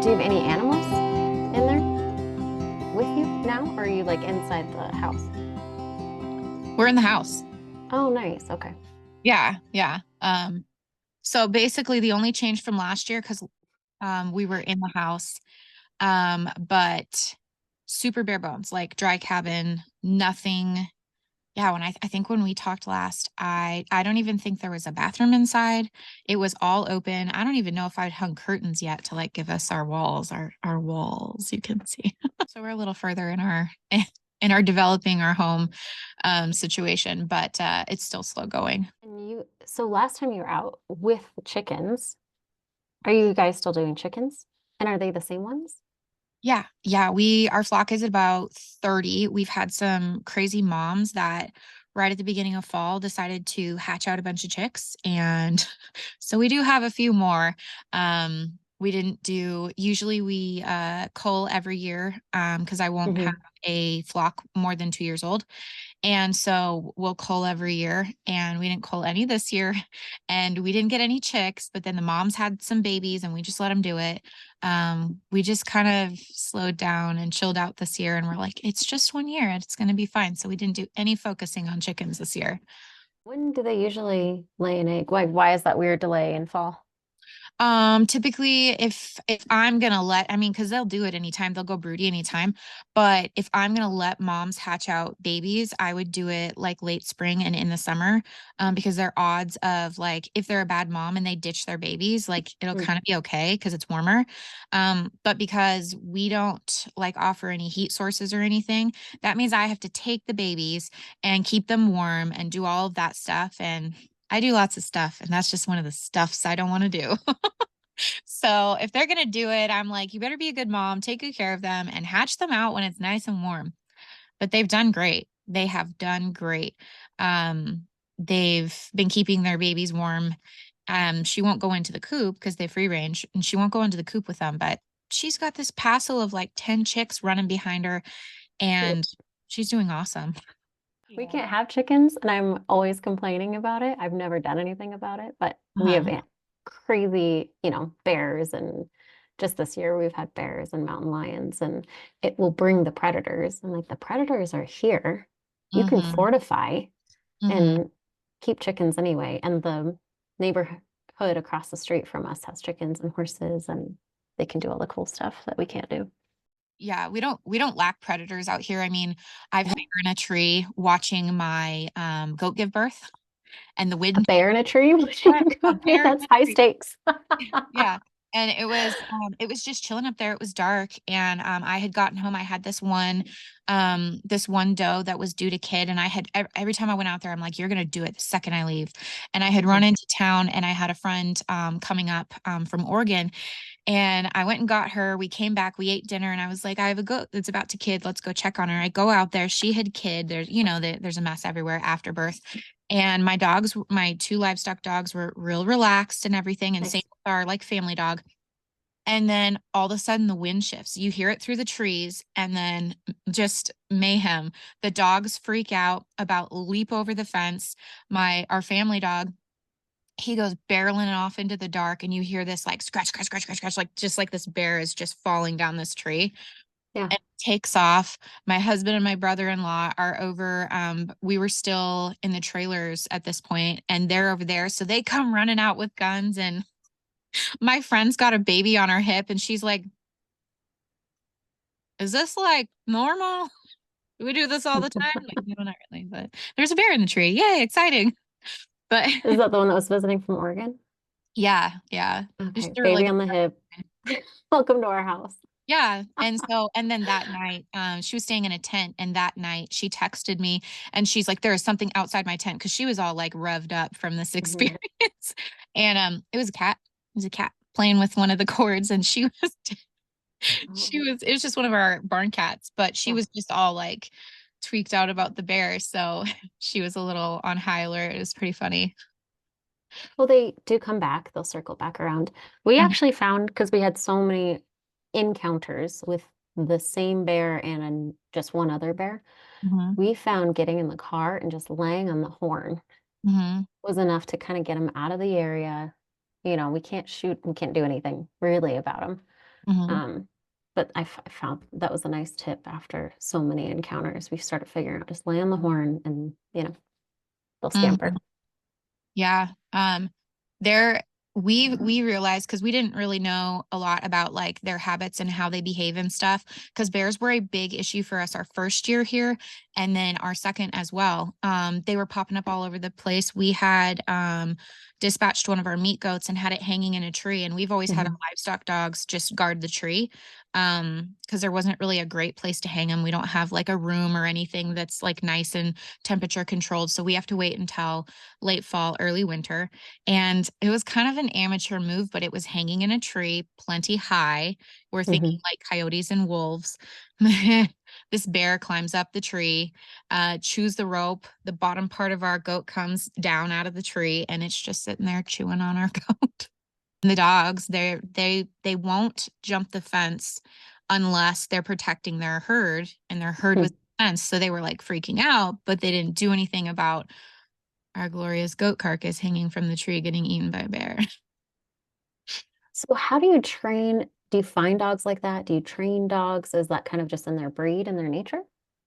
Do you have any animals in there with you now? Or are you like inside the house? We're in the house. Oh, nice. Okay. Yeah, yeah. So basically the only change from last year, because we were in the house, but super bare bones, like dry cabin, nothing. Yeah, I think when we talked last, I don't even think there was a bathroom inside. It was all open. I don't even know if I'd hung curtains yet to like give us our walls, our walls, you can see. So we're a little further in our developing our home situation, but it's still slow going. So last time you were out with the chickens, are you guys still doing chickens? And are they the same ones? Yeah, yeah. Our flock is about 30. We've had some crazy moms that right at the beginning of fall decided to hatch out a bunch of chicks. And so we do have a few more. We didn't do, usually we cull every year because I won't have Hmm. a flock more than 2 years old. And so we'll cull every year, and we didn't cull any this year, and we didn't get any chicks. But then the moms had some babies, and we just let them do it. We just kind of slowed down and chilled out this year, and we're like, it's just 1 year, and it's going to be fine. So we didn't do any focusing on chickens this year. When do they usually lay an egg? Why is that weird delay in fall? Typically if I'm gonna I mean, because they'll do it anytime, they'll go broody anytime. But if I'm gonna let moms hatch out babies, I would do it like late spring and in the summer. Because their odds of like if they're a bad mom and they ditch their babies, like it'll Mm. kind of be okay because it's warmer. But because we don't like offer any heat sources or anything, that means I have to take the babies and keep them warm and do all of that stuff. And I do lots of stuff, and that's just one of the stuffs I don't want to do. So if they're gonna do it, I'm like, you better be a good mom, take good care of them, and hatch them out when it's nice and warm. But they've done great. They have done great. They've been keeping their babies warm. She won't go into the coop because they free range, and she won't go into the coop with them. But she's got this passel of like 10 chicks running behind her, and she's doing awesome. We Yeah. can't have chickens, and I'm always complaining about it. I've never done anything about it, but we have Uh-huh. crazy, bears, and just this year we've had bears and mountain lions, and it will bring the predators. And like the predators are here. You can Mm-hmm. fortify Mm-hmm. and keep chickens anyway. And the neighborhood across the street from us has chickens and horses, and they can do all the cool stuff that we can't do. Yeah, we don't lack predators out here. I mean, I've been in a tree watching my goat give birth and the A wind. bear in a tree? A bear in That's a high tree. stakes. Yeah. And it was just chilling up there. It was dark, and I had gotten home. I had this one doe that was due to kid, and I had every time I went out there, I'm like, you're gonna do it the second I leave. And I had run Mhm. into town, and I had a friend coming up from Oregon, and I went and got her. We came back, we ate dinner, and I was like, I have a goat that's about to kid. Let's go check on her. I go out there. She had kid. There's a mess everywhere after birth. And my two livestock dogs were real relaxed and everything. And same Nice. with our like family dog. And then all of a sudden the wind shifts. You hear it through the trees, and then just mayhem. The dogs freak out, about leap over the fence. Our family dog, he goes barreling off into the dark, and you hear this like scratch, scratch, scratch, scratch, scratch, like just like this bear is just falling down this tree Yeah. and takes off. My husband and my brother-in-law are over. We were still in the trailers at this point, and they're over there. So they come running out with guns, and my friend's got a baby on her hip, and she's like, is this like normal? Do we do this all the time? Like, no, not really, but there's a bear in the tree. Yay, exciting. But Is that the one that was visiting from Oregon? yeah, yeah. Just Okay. through Baby like on the hip. Welcome to our house. yeah. And then that night, she was staying in a tent, and that night she texted me, and she's like, there is something outside my tent, because she was all like revved up from this Mhm. experience. And it was a cat. It was a cat playing with one of the cords, and Oh, it was just one of our barn cats, but she yeah. was just all like tweaked out about the bear. So she was a little on high alert. It was pretty funny. Well, they do come back. They'll circle back around. We actually found, because we had so many encounters with the same bear and just one other bear, Mm-hmm. we found getting in the car and just laying on the horn Hmm. was enough to kind of get them out of the area. We can't shoot, we can't do anything really about them. Mhm. Um, but I found that was a nice tip after so many encounters. We started figuring out just lay on the horn and, they'll scamper. Mhm. Yeah. There we realized because we didn't really know a lot about like their habits and how they behave and stuff. Because bears were a big issue for us our first year here, and then our second as well. They were popping up all over the place. We had dispatched one of our meat goats and had it hanging in a tree, and we've always had our Mhm. livestock dogs just guard the tree. Because there wasn't really a great place to hang them. We don't have like a room or anything that's like nice and temperature controlled. So we have to wait until late fall, early winter. And it was kind of an amateur move, but it was hanging in a tree, plenty high. We're thinking Mhm. like coyotes and wolves. This bear climbs up the tree, chews the rope. The bottom part of our goat comes down out of the tree, and it's just sitting there chewing on our goat. And the dogs, they won't jump the fence unless they're protecting their herd, and their herd was Hmm. fenced. So they were like freaking out, but they didn't do anything about our glorious goat carcass hanging from the tree getting eaten by a bear. So how do you train? Do you find dogs like that? Do you train dogs? Is that kind of just in their breed and their nature?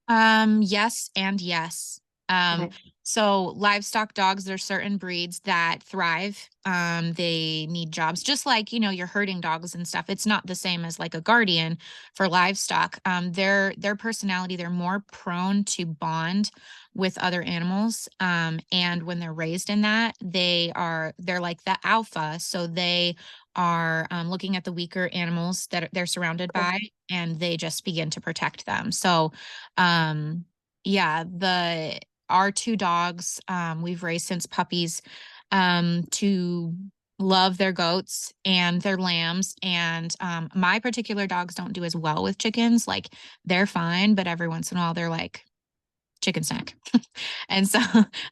Yes and yes. Um, Okay. so livestock dogs, there's certain breeds that thrive. They need jobs, just like, your herding dogs and stuff. It's not the same as like a guardian for livestock. Their personality, they're more prone to bond with other animals. And when they're raised in that, they're like the alpha. So they are looking at the weaker animals that they're surrounded Cool. by, and they just begin to protect them. So um, yeah, the our two dogs, we've raised since puppies, to love their goats and their lambs. And my particular dogs don't do as well with chickens. Like they're fine, but every once in a while they're like chicken snack. And so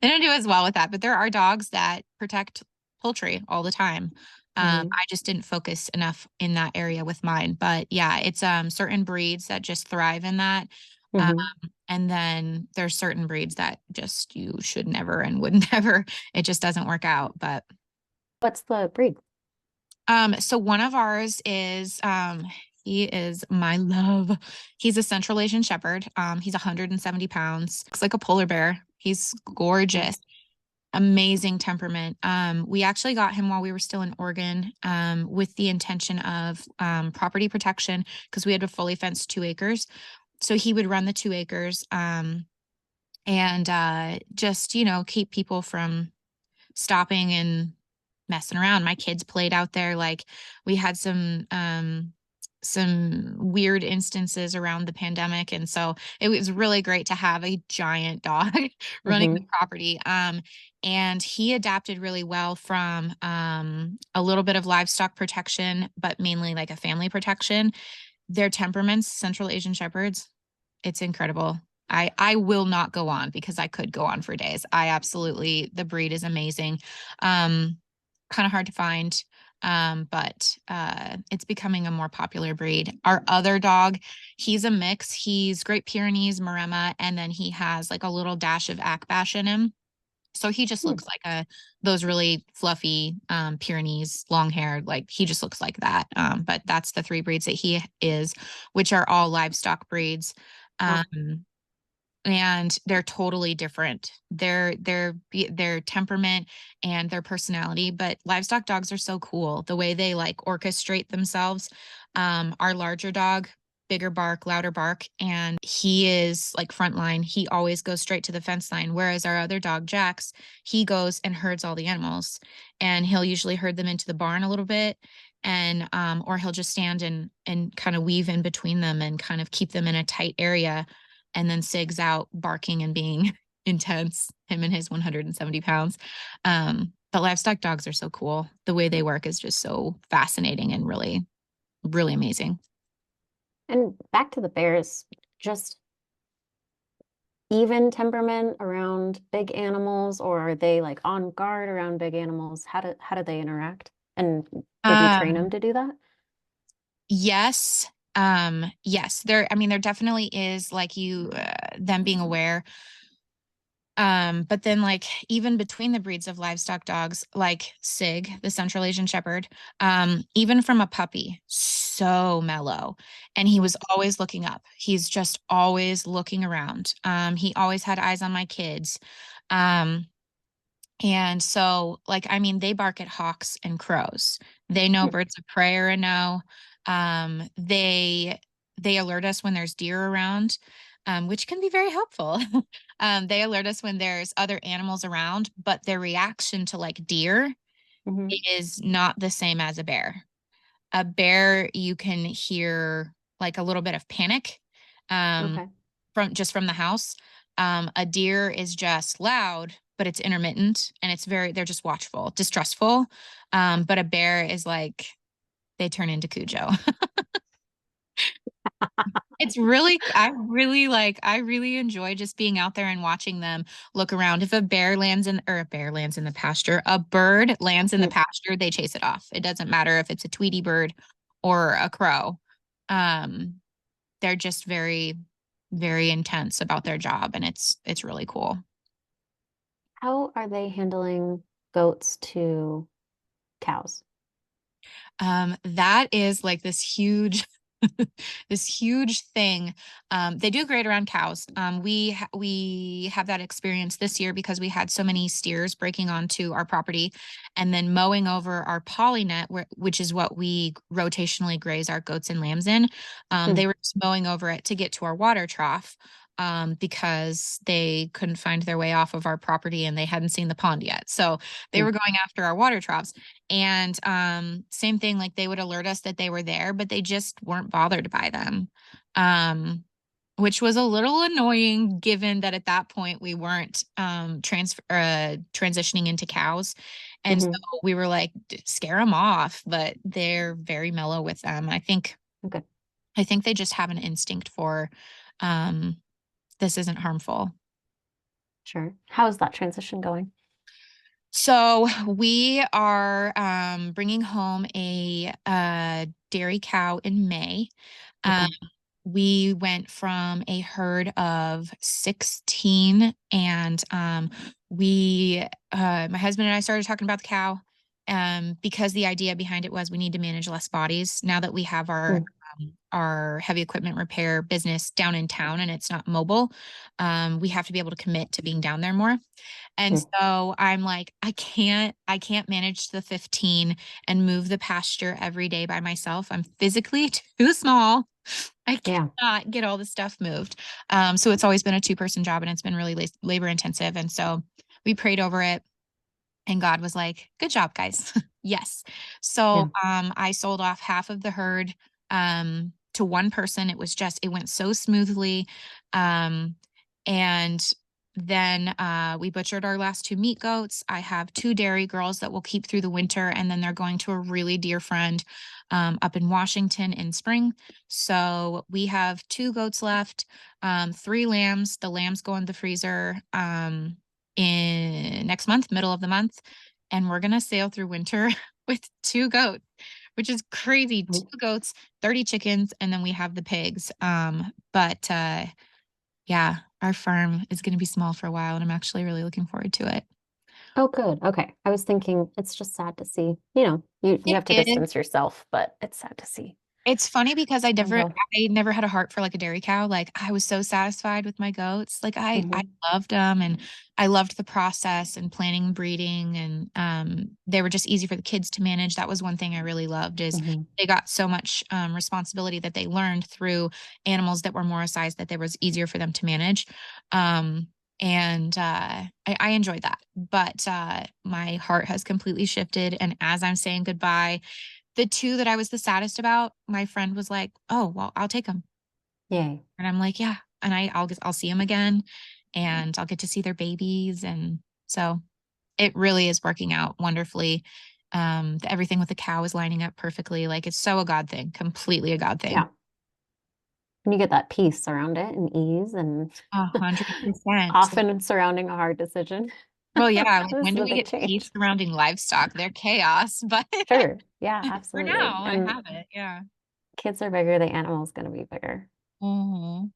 they don't do as well with that. But there are dogs that protect poultry all the time. Hmm. I just didn't focus enough in that area with mine. But yeah, it's certain breeds that just thrive in that. Um, Hmm. and then there's certain breeds that just you should never and would never. It just doesn't work out. But What's the breed? so one of ours is he is my love. He's a Central Asian Shepherd. He's 170 pounds. Looks like a polar bear. He's Okay. gorgeous. Amazing temperament. We actually got him while we were still in Oregon, with the intention of property protection because we had a fully fenced 2 acres. So he would run the 2 acres, and just, keep people from stopping and messing around. My kids played out there. Like we had some weird instances around the pandemic. And so it was really great to have a giant dog running the Hmm. property. And he adapted really well from a little bit of livestock protection, but mainly like a family protection. Their temperaments, Central Asian Shepherds, it's incredible. I will not go on because I could go on for days. The breed is amazing. Um, Kind of hard to find. But it's becoming a more popular breed. Our other dog, he's a mix. He's Great Pyrenees, Maremma, and then he has like a little dash of Akbash in him. So he just looks like those really fluffy Pyrenees, long haired, like he just looks like that. But that's the three breeds that he is, which are all livestock breeds. Wow. Um, and they're totally different. Their temperament and their personality, but livestock dogs are so cool. The way they like orchestrate themselves. Our larger dog, bigger bark, louder bark, and he is like frontline. He always goes straight to the fence line. Whereas our other dog, Jax, he goes and herds all the animals, and he'll usually herd them into the barn a little bit, and or he'll just stand and kind of weave in between them and kind of keep them in a tight area, and then Sig's out barking and being intense, him and his 170 pounds. But livestock dogs are so cool. The way they work is just so fascinating and really, really amazing. And back to the bears, just even temperament around big animals, or are they like on guard around big animals? How do they interact? And did you train them Um, to do that? yes. Yes, I mean, there definitely is like them being aware. But then like even between the breeds of livestock dogs, like Sig, the Central Asian Shepherd, even from a puppy, so mellow. And he was always looking up. He's just always looking around. He always had eyes on my kids. Um, and so, like, I mean, they bark at hawks and crows. They know Hmm. birds of prey are a no. They alert us when there's deer around, which can be very helpful. They alert us when there's other animals around, but their reaction to like deer Hmm. is not the same as a bear. A bear, you can hear like a little bit of panic, um, Okay. from the house. A deer is just loud, but it's intermittent and they're just watchful, distrustful. But a bear is like they turn into Cujo. It's really, I really enjoy just being out there and watching them look around. If a bear lands in the pasture, a bird lands in the Mm. pasture, they chase it off. It doesn't matter if it's a Tweety bird or a crow. Um, they're just very, very intense about their job, and it's really cool. How are they handling goats to cows? That is like this huge this huge thing. They do great around cows. We have that experience this year because we had so many steers breaking onto our property and then mowing over our poly net, which is what we rotationally graze our goats and lambs in. Mm. They were just mowing over it to get to our water trough. Because they couldn't find their way off of our property and they hadn't seen the pond yet. So they Mm. were going after our water troughs. And same thing, like they would alert us that they were there, but they just weren't bothered by them. Um, which was a little annoying given that at that point we weren't transitioning into cows. And so Hmm. we were like, scare them off, but they're very mellow with them. Okay. I think they just have an instinct for um, this isn't harmful. Sure. How is that transition going? So we are bringing home a dairy cow in May. Um, Okay. we went from a herd of 16, and my husband and I started talking about the cow because the idea behind it was we need to manage less bodies now that we have Mm. our heavy equipment repair business down in town and it's not mobile. We have to be able to commit to being down there more. And Mm. so I'm like, I can't manage the 15 and move the pasture every day by myself. I'm physically too small. I Yeah. cannot get all the stuff moved. So it's always been a two-person job and it's been really labor intensive. And so we prayed over it and God was like, good job, guys. Yes. So Yeah. I sold off half of the herd to one person. It went so smoothly. Um, and then we butchered our last two meat goats. I have two dairy girls that will keep through the winter, and then they're going to a really dear friend up in Washington in spring. So we have two goats left, three lambs. The lambs go in the freezer in next month, middle of the month, and we're gonna sail through winter with two goats, which is crazy. Mm. Two goats, 30 chickens, and then we have the pigs. But yeah, our farm is gonna be small for a while, and I'm actually really looking forward to it. Oh, good. Okay. I was thinking it's just sad to see, you It have to is. distance yourself, but it's sad to see It's funny because them go. I never had a heart for like a dairy cow. Like I was so satisfied with my goats. Like I Hmm. loved them and I loved the process and planning and breeding and they were just easy for the kids to manage. That was one thing I really loved is Hmm. they got so much responsibility that they learned through animals that were more a size that there was easier for them to manage. Um and I enjoyed that. But my heart has completely shifted. And as I'm saying goodbye, the two that I was the saddest about, my friend was like, "Oh, well, I'll take them." Yay. And I'm like, "Yeah." And I'll see them again and I'll get to see their babies. And so it really is working out wonderfully. Everything with the cow is lining up perfectly. Like it's so a God thing, completely a God thing. Yeah. And you get that peace around it and ease and 100%. often surrounding a hard decision. Well, yeah, like This when is do a we big get peace change. surrounding livestock? They're chaos, but Sure. Yeah, for absolutely. now I And have it. Yeah. kids are bigger, the animal's going to be bigger. Mhm.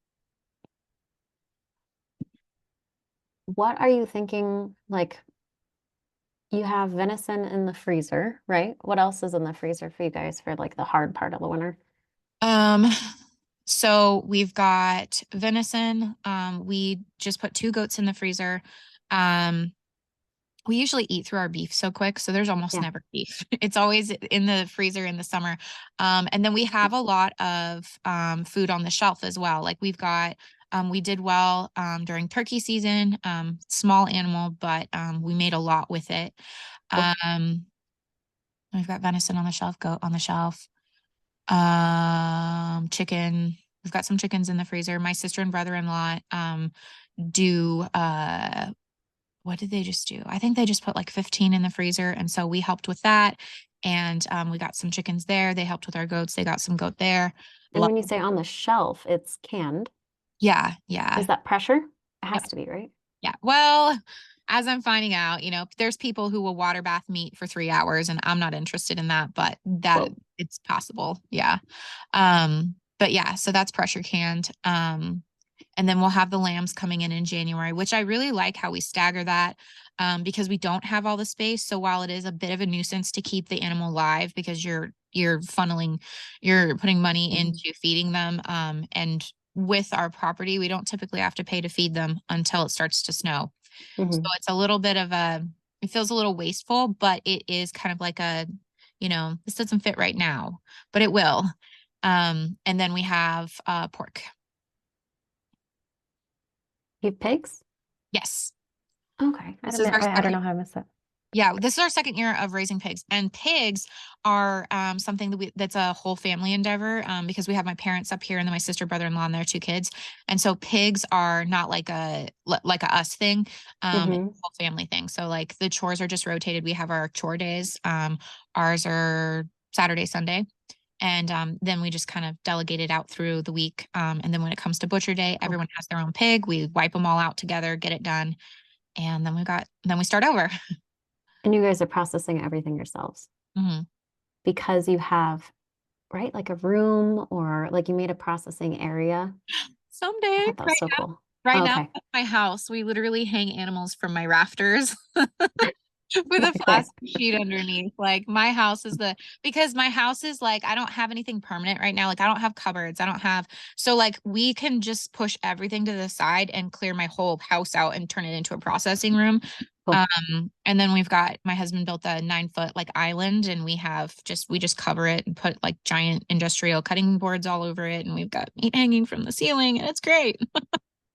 What are you thinking? Like, you have venison in the freezer, right? What else is in the freezer for you guys for like the hard part of the winter? Um, so we've got venison. We just put two goats in the freezer. Um, we usually eat through our beef so quick, so there's almost Yeah. never beef. It's always in the freezer in the summer. And then we have a lot of food on the shelf as well. Like we did well during turkey season, small animal, but we made a lot with it. Cool. Um, we've got venison on the shelf, goat on the shelf, chicken. We've got some chickens in the freezer. My sister and brother-in-law do what did they just do? I think they just put like 15 in the freezer. And so we helped with that. And we got some chickens there. They helped with our goats. They got some goat there. And Lo- when you say on the shelf, it's canned. Yeah, yeah. Is that pressure? It Yep. has to be, right? Yeah. Well, as I'm finding out, there's people who will water bath meat for 3 hours, and I'm not interested in that, but that Whoa. it's possible. Yeah. But yeah, so that's pressure canned. And then we'll have the lambs coming in January, which I really like how we stagger that because we don't have all the space. So while it is a bit of a nuisance to keep the animal live because you're putting money into feeding them. And with our property, we don't typically have to pay to feed them until it starts to snow. So Hmm. it's a little bit of it feels a little wasteful, but it is kind of like this doesn't fit right now, but it will. And then we have pork. You have pigs? Yes. Okay. This is our I don't know second how I missed that. Yeah, this is our second year of raising pigs, and pigs are something that's a whole family endeavor because we have my parents up here and then my sister, brother-in-law, and their two kids, and so pigs are not like a us thing, it's Hmm. a whole family thing. So like the chores are just rotated. We have our chore days. Ours are Saturday, Sunday, and then we just kind of delegate it out through the week. And then when it comes to butcher day, Cool. everyone has their own pig. We wipe them all out together, get it done, and then we start over. And you guys are processing everything yourselves Mhm. because you have, right, like a room or like you made a processing area. I Someday, thought that was so cool. right now Okay. at my house, we literally hang animals from my rafters with a Very cool. plastic sheet underneath. Like my house is because my house is like, I don't have anything permanent right now. Like I don't have cupboards. So like we can just push everything to the side and clear my whole house out and turn it into a processing room. Cool. And then my husband built a 9 foot like island and we just cover it and put like giant industrial cutting boards all over it. And we've got meat hanging from the ceiling and it's great.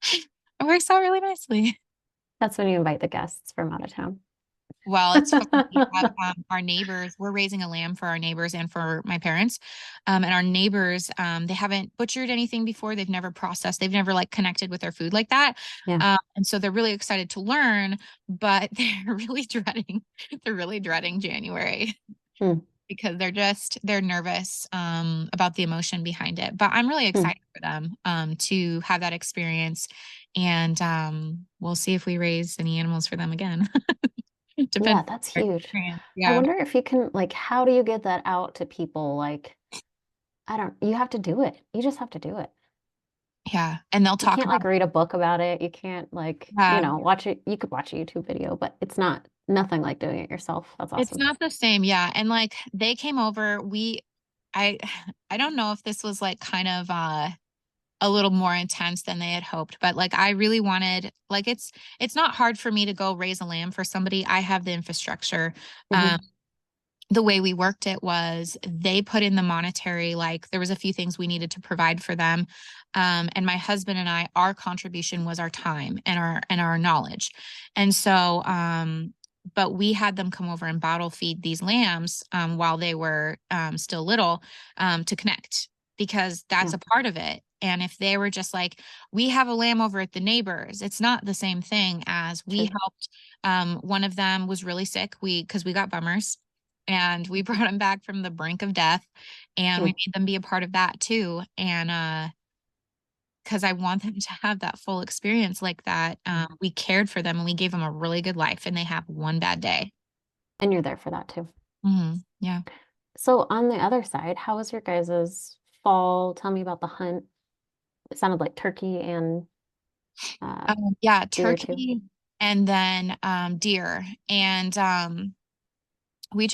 It works out really nicely. That's when you invite the guests from out of town. Well, it's funny. We have our neighbors. We're raising a lamb for our neighbors and for my parents. And our neighbors, they haven't butchered anything before. They've never processed. They've never like connected with their food like that. Yeah. And so they're really excited to learn, but they're really dreading January Hmm. because they're nervous about the emotion behind it. But I'm really Hmm. excited for them to have that experience. And we'll see if we raise any animals for them again. Yeah, Depends on that's their huge. experience. I Yeah. wonder if you can, like, how do you get that out to people? Like, you have to do it. You just have to do it. Yeah. And they'll You talk can't about like read a book about it. You can't like, yeah. watch it. You could watch a YouTube video, but it's not nothing like doing it yourself. That's It's awesome. not the same. Yeah. And like they came over, I I don't know if this was like kind of a little more intense than they had hoped, but like I really wanted like it's not hard for me to go raise a lamb for somebody. I have the infrastructure. Um Hmm. the way we worked it was they put in the monetary, like there was a few things we needed to provide for them. And my husband and I, our contribution was our time and our knowledge. And so but we had them come over and bottle feed these lambs while they were still little to connect because Yeah, that's a part of it. And if they were just like, we have a lamb over at the neighbors, it's not the same thing as we true. helped. One of them was really sick. Because we got bummers and we brought them back from the brink of death and we Hmm. made them be a part of that too. And because I want them to have that full experience like that. We cared for them and we gave them a really good life and they have one bad day. And you're there for that too. Yeah. So on the other side, how was your guys's fall? Tell me about the hunt. It sounded like turkey and uh, Yeah, deer too. turkey and then deer. And we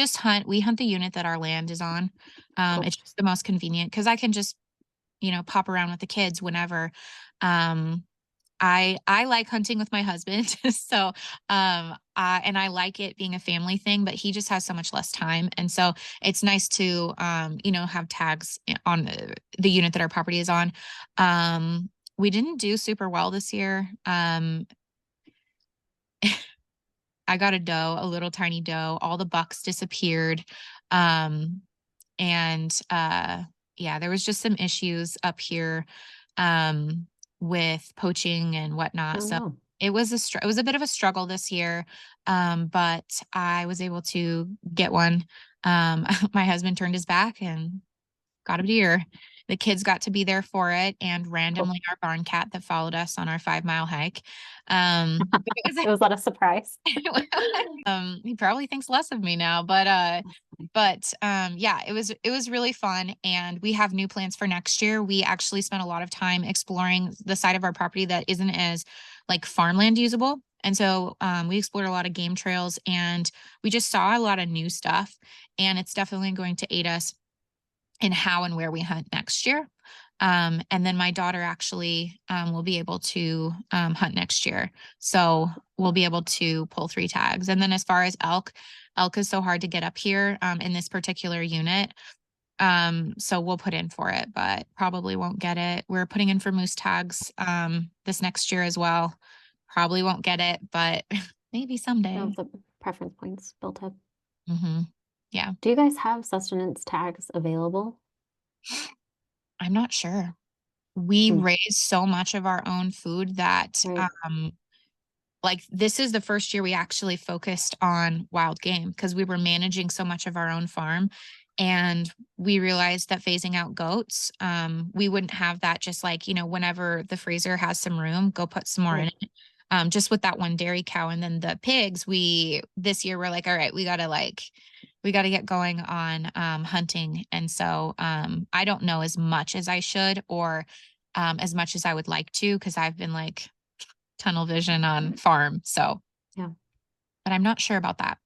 hunt the unit that our land is on. Cool. It's just the most convenient because I can just pop around with the kids whenever. Um, I like hunting with my husband, so and I like it being a family thing, but he just has so much less time, and so it's nice to have tags on the unit that our property is on. We didn't do super well this year. I got a doe, a little tiny doe. All the bucks disappeared. Um, and yeah, there was just some issues up here with poaching and whatnot. Oh So no. it was a bit of a struggle this year. But I was able to get one. My husband turned his back and got a deer. The kids got to be there for it, and Cool. randomly our barn cat that followed us on our 5 mile hike. But it was It was not a surprise. he probably thinks less of me now, but That's funny. yeah, it was really fun, and we have new plans for next year. We actually spent a lot of time exploring the side of our property that isn't as like farmland usable. And so we explored a lot of game trails, and we just saw a lot of new stuff, and it's definitely going to aid us in how and where we hunt next year. And then my daughter actually will be able to hunt next year. So we'll be able to pull 3 tags. And then as far as elk is so hard to get up here in this particular unit. So we'll put in for it, but probably won't get it. We're putting in for moose tags this next year as well. Probably won't get it, but maybe No, someday. the preference points built up. Hmm. Yeah, Do you guys have sustenance tags available? I'm not sure. We Hmm. raise so much of our own food that Right. like this is the first year we actually focused on wild game because we were managing so much of our own farm, and we realized that phasing out goats, we wouldn't have that. Just like whenever the freezer has some room, go put some more in Right. it. Just with that one dairy cow, and then the pigs, we this year we're like, all right, we gotta get going on hunting. And so I don't know as much as I should, or as much as I would like to, because I've been like tunnel vision on farm. So, Yeah. but I'm not sure about that.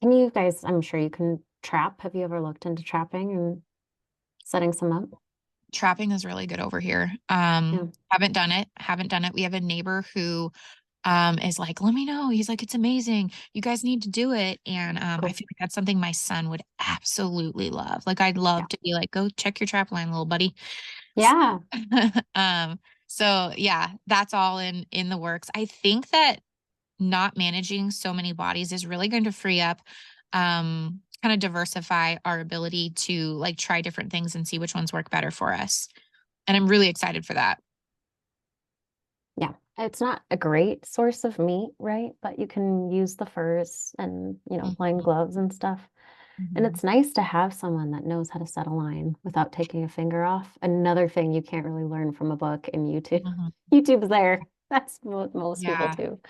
Can you guys, I'm sure you can trap. Have you ever looked into trapping and setting some up? Trapping is really good over here. Yeah. Haven't done it. Haven't done it. We have a neighbor who is like, let me know. He's like, it's amazing. You guys need to do it. And I Cool. feel like that's something my son would absolutely love. Like I'd Yeah. love to be like, go check your trap line, little buddy. Yeah. um, so yeah, that's all in the works. I think that not managing so many bodies is really going to free up, kind of diversify our ability to like try different things and see which ones work better for us. And I'm really excited for that. Yeah. It's not a great source of meat, right? But you can use the furs and, line Mhm, gloves and stuff. And mhm, it's nice to have someone that knows how to set a line without taking a finger off. Another thing you can't really learn from a book and YouTube. mhm. YouTube's there. That's what most people Yeah. do.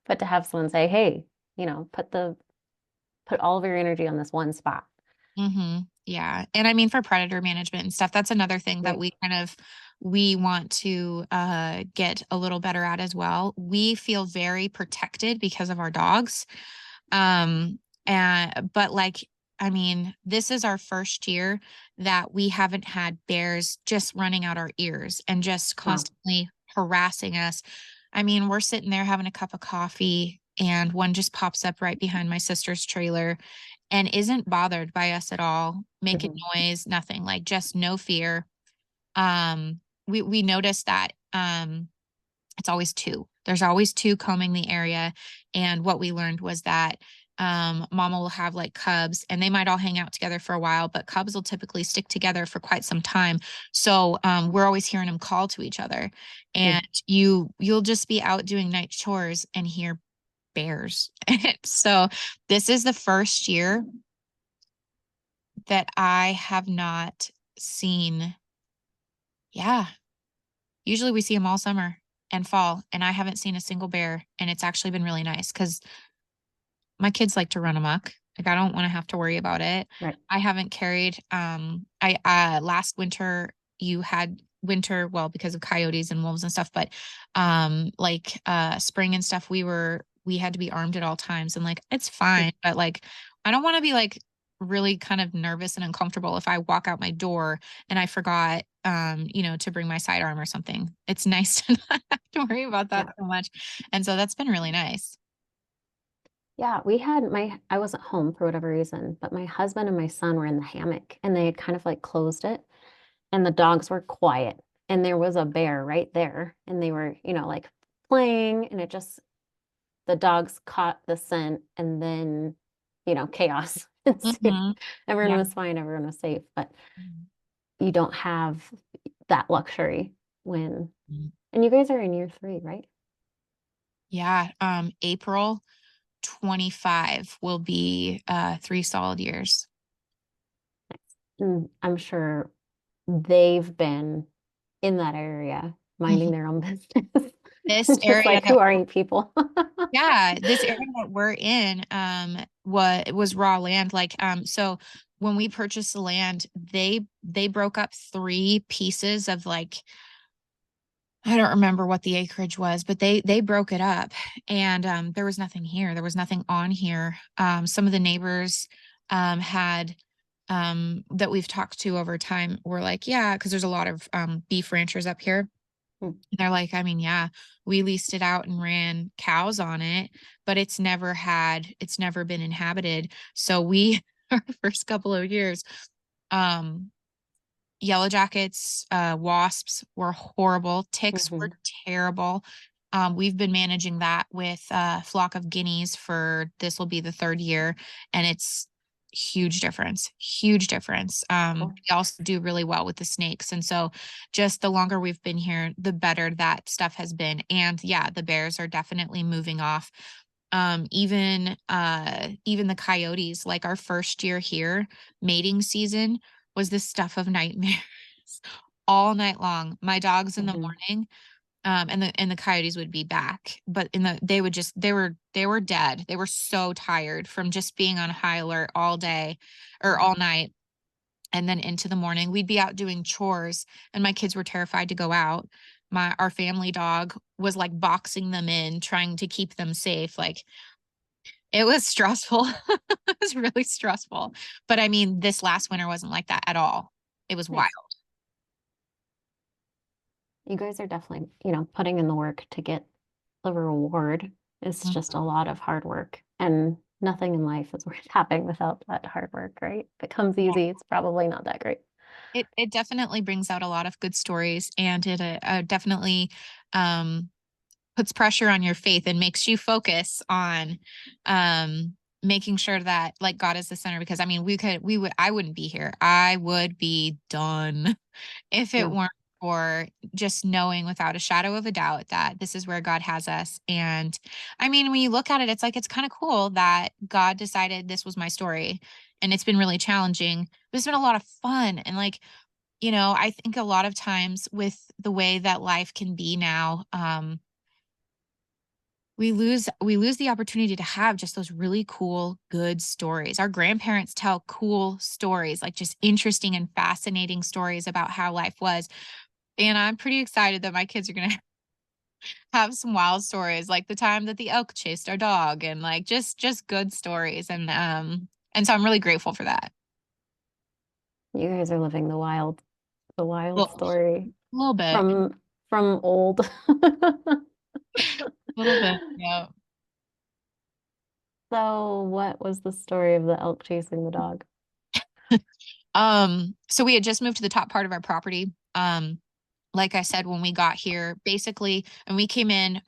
But to have someone say, hey, put all of your energy on this one spot. Yeah. And I mean, for predator management and stuff, that's another thing that Right. we want to get a little better at as well. We feel very protected because of our dogs. And but like, I mean, this is our first year that we haven't had bears just running out our ears and just Wow. constantly harassing us. I mean, we're sitting there having a cup of coffee, and one just pops up right behind my sister's trailer and isn't bothered by us at all, making Hmm. noise, nothing, like just no fear. We noticed that it's always two. There's always two combing the area. And what we learned was that mama will have like cubs, and they might all hang out together for a while, but cubs will typically stick together for quite some time. So we're always hearing them call to each other. And you'll just be out doing night chores and hear bears. So this is the first year that I have not seen. Yeah. Usually we see them all summer and fall, and I haven't seen a single bear. And it's actually been really nice because my kids like to run amok. Like I don't want to have to worry about it. Right. I haven't carried, I, last winter you had winter, well, because of coyotes and wolves and stuff, but, like, spring and stuff, we had to be armed at all times, and like, it's fine, but like, I don't want to be like really kind of nervous and uncomfortable if I walk out my door and I forgot, to bring my sidearm or something. It's nice to not have to worry about that Yeah. so much. And so that's been really nice. Yeah, we had I wasn't home for whatever reason, but my husband and my son were in the hammock and they had kind of like closed it and the dogs were quiet and there was a bear right there and they were, like playing and the dogs caught the scent and then, chaos ensued. Hmm. Everyone Yeah. was fine, everyone was safe, but you don't have that luxury when, Mhm. and you guys are in year 3, right? Yeah. April 25 will be 3 solid years. And I'm sure they've been in that area minding Mhm. their own business. This Just area like, that who are you people? Yeah, this area that we're in, was raw land. Like, so when we purchased the land, they broke up 3 pieces of like, I don't remember what the acreage was, but they broke it up, and there was nothing here. There was nothing on here. Some of the neighbors had that we've talked to over time were like, yeah, because there's a lot of beef ranchers up here. They're like, I mean, yeah, we leased it out and ran cows on it, but it's never been inhabited. So we, our first couple of years, um, yellow jackets, wasps were horrible. Ticks were Hmm. terrible. We've been managing that with a flock of guineas for this will be the 3rd year, and it's huge difference, huge difference. Cool. We also do really well with the snakes. And so just the longer we've been here, the better that stuff has been. And yeah, the bears are definitely moving off. Even the coyotes, like our first year here, mating season was the stuff of nightmares all night long. My dogs in the Hmm. morning, and the coyotes would be back, but they would just they were dead. They were so tired from just being on high alert all day or all night. And then into the morning, we'd be out doing chores, and my kids were terrified to go out. Our family dog was like boxing them in, trying to keep them safe. Like it was stressful. It was really stressful. But I mean, this last winter wasn't like that at all. It was wild. Nice. You guys are definitely, putting in the work to get the reward. It's just a lot of hard work, and nothing in life is worth having without that hard work, right? If it comes easy, it's probably not that great. It definitely brings out a lot of good stories, and it definitely um, puts pressure on your faith and makes you focus on making sure that like God is the center. Because I mean, I wouldn't be here. I would be done if it Yeah. weren't for just knowing without a shadow of a doubt that this is where God has us. And I mean, when you look at it, it's like it's kind of cool that God decided this was my story. And it's been really challenging, but it's been a lot of fun. And like, I think a lot of times with the way that life can be now, we lose the opportunity to have just those really cool, good stories. Our grandparents tell cool stories, like just interesting and fascinating stories about how life was. And I'm pretty excited that my kids are gonna have some wild stories, like the time that the elk chased our dog, and like just good stories. And so I'm really grateful for that. You guys are living the wild Well, story a little bit, from old. a little bit, yeah. So, what was the story of the elk chasing the dog? So we had just moved to the top part of our property. Like I said, when we got here, basically, and we came in,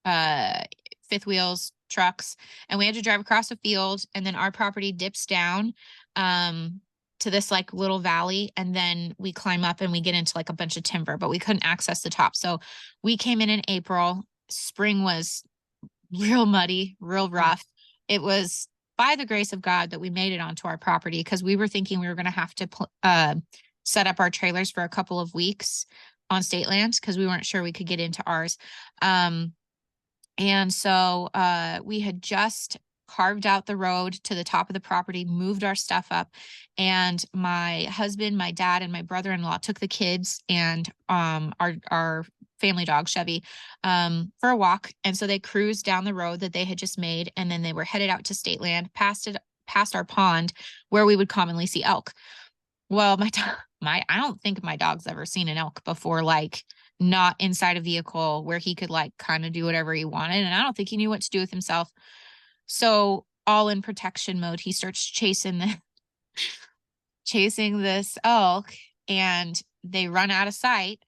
uh, fifth wheels trucks, and we had to drive across a field, and then our property dips down, um, to this like little valley, and then we climb up and we get into like a bunch of timber, but we couldn't access the top. So we came in April. Spring was real muddy, real Mm. rough. It was by the grace of God that we made it onto our property because we were thinking we were going to have to set up our trailers for a couple of weeks on state land because we weren't sure we could get into ours. Um, and so we had just carved out the road to the top of the property, moved our stuff up, and my husband, my dad, and my brother-in-law took the kids and our family dog Chevy for a walk. And so they cruised down the road that they had just made, and then they were headed out to state land, past our pond where we would commonly see elk. Well, I don't think my dog's ever seen an elk before, like not inside a vehicle where he could like kind of do whatever he wanted. And I don't think he knew what to do with himself. So all in protection mode, he starts chasing this elk and they run out of sight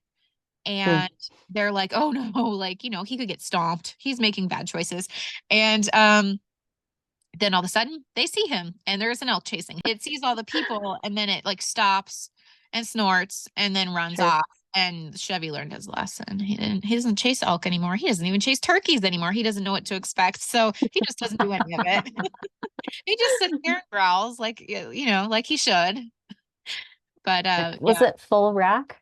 Mm. and they're like, oh no, like, he could get stomped. He's making bad choices. And then all of a sudden they see him and there's an elk chasing. It sees all the people and then it like stops and snorts and then runs Sure. off. And Chevy learned his lesson. He doesn't chase elk anymore. He doesn't even chase turkeys anymore. He doesn't know what to expect. So he just doesn't do any of it. He just sits there and growls like, like he should. But Was yeah, it full rack?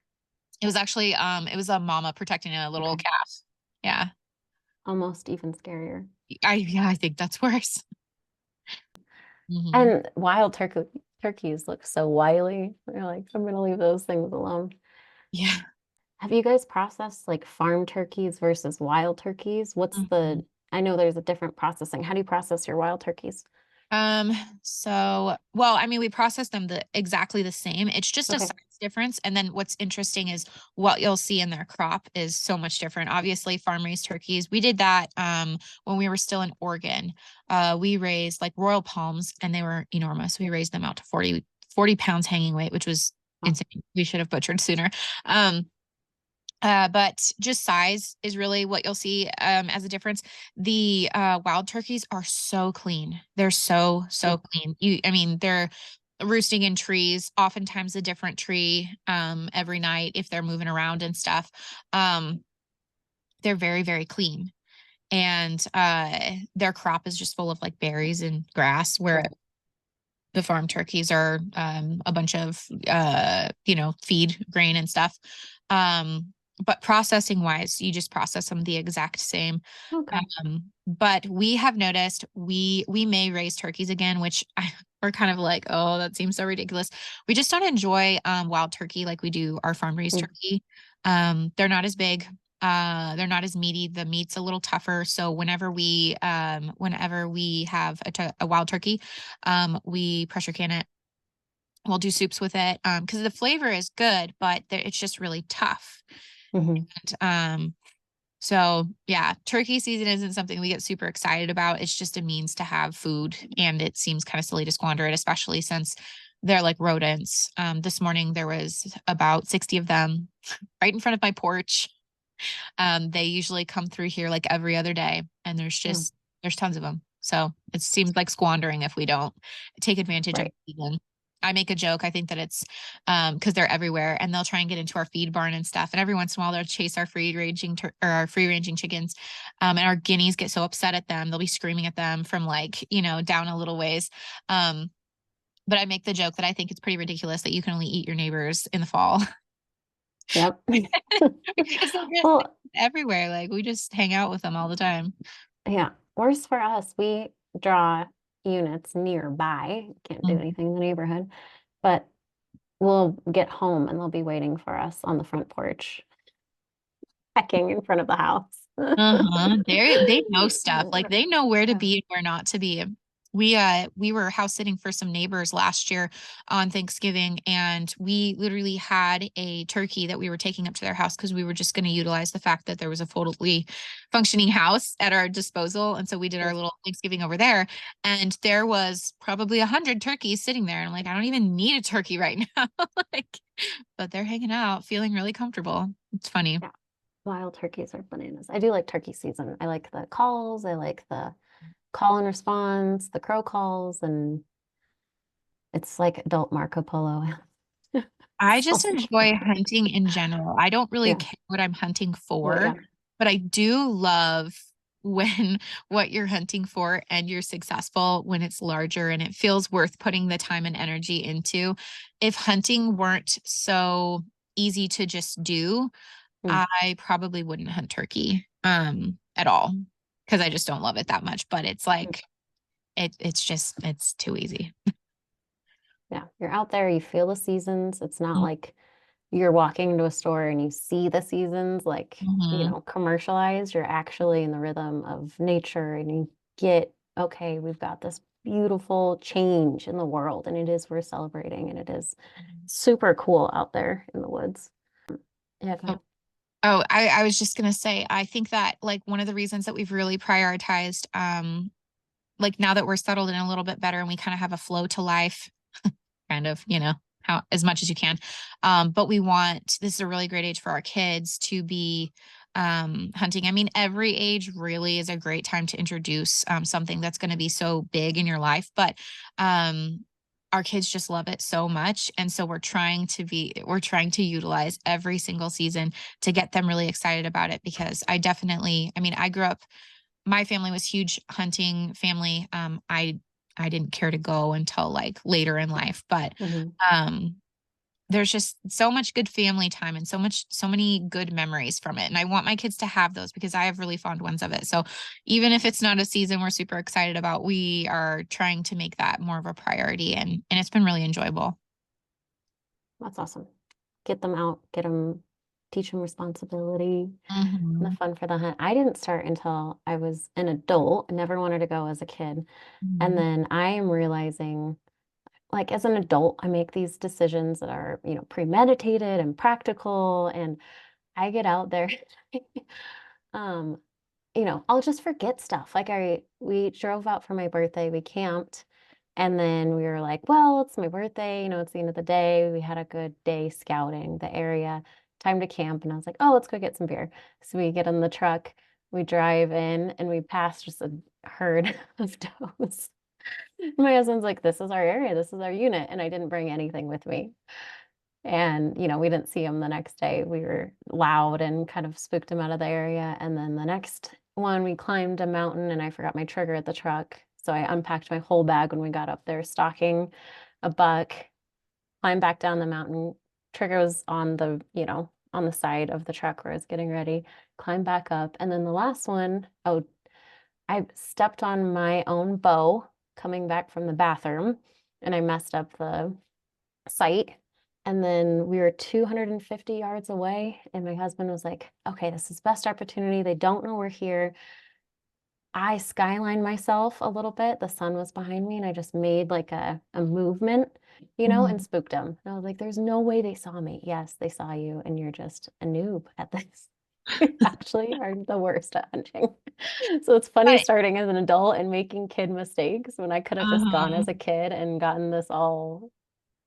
it was actually it was a mama protecting a little Okay. calf. Yeah. Almost even scarier. I think that's worse. Hmm. And wild turkeys look so wily. You're like, I'm gonna leave those things alone. Yeah. Have you guys processed like farm turkeys versus wild turkeys? Mhm. I know there's a different processing. How do you process your wild turkeys? Um, well, I mean, we process them exactly the same. It's just a Okay. size difference. And then what's interesting is what you'll see in their crop is so much different. Obviously, farm raised turkeys. We did that when we were still in Oregon. We raised like royal palms and they were enormous. We raised them out to 40 pounds hanging weight, which was Oh, insane. We should have butchered sooner. Um, but just size is really what you'll see as a difference. The wild turkeys are so clean. They're so mm, clean. I mean, they're roosting in trees, oftentimes a different tree every night if they're moving around and stuff. Um, they're very clean. And their crop is just full of like berries and grass, where sure. the farm turkeys are a bunch of feed grain and stuff. But processing wise, you just process them the exact same. Okay. But we have noticed we may raise turkeys again, which we're kind of like, oh, that seems so ridiculous. We just don't enjoy wild turkey like we do our farm raised Mm, turkey. They're not as big. They're not as meaty. The meat's a little tougher. So whenever we have a wild turkey, we pressure can it. We'll do soups with it because the flavor is good, but it's just really tough. mhm. And, so yeah, turkey season isn't something we get super excited about. It's just a means to have food, and it seems kind of silly to squander it, especially since they're like rodents. This morning there was about 60 of them right in front of my porch. They usually come through here like every other day, and Mm, there's tons of them. So it seems like squandering if we don't take advantage of right. the season. I make a joke. I think that it's because they're everywhere and they'll try and get into our feed barn and stuff. And every once in a while they'll chase our or our free ranging chickens. And our guineas get so upset at them. They'll be screaming at them from like, down a little ways. Um, but I make the joke that I think it's pretty ridiculous that you can only eat your neighbors in the fall Yep. because they're just Well, everywhere. Like we just hang out with them all the time. yeah. Worse for us, we draw units nearby. Can't do Mm. anything in the neighborhood, but we'll get home and they'll be waiting for us on the front porch, pecking in front of the house. Uh-huh. They know stuff. Like they know where to Yeah. be and where not to be. We were house sitting for some neighbors last year on Thanksgiving, and we literally had a turkey that we were taking up to their house because we were just going to utilize the fact that there was a fully functioning house at our disposal. And so we did our Mm, little Thanksgiving over there, and there was probably 100 turkeys sitting there. And I'm like, I don't even need a turkey right now. Like, but they're hanging out, feeling really comfortable. It's funny. yeah. Wild turkeys are bananas. I do like turkey season. I like the calls. I like the call and response, the crow calls, and it's like adult Marco Polo. I So just much enjoy fun. hunting in general. I don't really Yeah. care what I'm hunting Well, for, yeah. but I do love when what you're hunting for and you're successful when it's larger and it feels worth putting the time and energy into. If hunting weren't so easy to just do, Mm, I probably wouldn't hunt turkey at all because I just don't love it that much, but it's mm. like it's too easy. Yeah. You're out there, you feel the seasons. It's not like you're walking into a store and you see the seasons like, Mhm. commercialized. You're actually in the rhythm of nature and you get, okay, we've got this beautiful change in the world, and it is worth celebrating, and it is super cool out there in the woods. Yeah, go Oh, ahead. oh, I was just gonna say, I think that like one of the reasons that we've really prioritized, like now that we're settled in a little bit better and we kind of have a flow to life, kind of, how as much as you can. But we want this is a really great age for our kids to be hunting. I mean, every age really is a great time to introduce something that's going to be so big in your life, but our kids just love it so much. And so we're trying to utilize every single season to get them really excited about it because I mean, I grew up my family was huge hunting family. I didn't care to go until like later in life, but Mhm. um there's just so much good family time and so many good memories from it. And I want my kids to have those because I have really fond ones of it. So even if it's not a season we're super excited about, we are trying to make that more of a priority and it's been really enjoyable. That's awesome. Get them out, teach them responsibility and the Hmm. fun for the hunt. I didn't start until I was an adult. I never wanted to go as a kid. And Hmm. then I am realizing, like, as an adult, I make these decisions that are, premeditated and practical. And I get out there. um, I'll just forget stuff. Like we drove out for my birthday, we camped, and then we were like, well, it's my birthday, it's the end of the day. We had a good day scouting the area, time to camp. And I was like, oh, let's go get some beer. So we get in the truck, we drive in, and we pass just a herd of does. My husband's like, this is our area, this is our unit. And I didn't bring anything with me. And, we didn't see him the next day. We were loud and kind of spooked him out of the area. And then the next one, we climbed a mountain and I forgot my trigger at the truck. So I unpacked my whole bag when we got up there, stalking a buck, climbed back down the mountain. Trigger was on the side of the truck where I was getting ready, climbed back up. And then the last one, oh, I stepped on my own bow coming back from the bathroom and I messed up the site. And then we were 250 yards away, and my husband was like, okay, this is best opportunity. They don't know we're here. I skylined myself a little bit. The sun was behind me, and I just made like a movement, and Hmm. spooked them. And I was like, there's no way they saw me. Yes, they saw you, and you're just a noob at this. You actually are the worst at hunting. So it's funny But starting as an adult and making kid mistakes when I could have just gone uh as a kid and gotten this all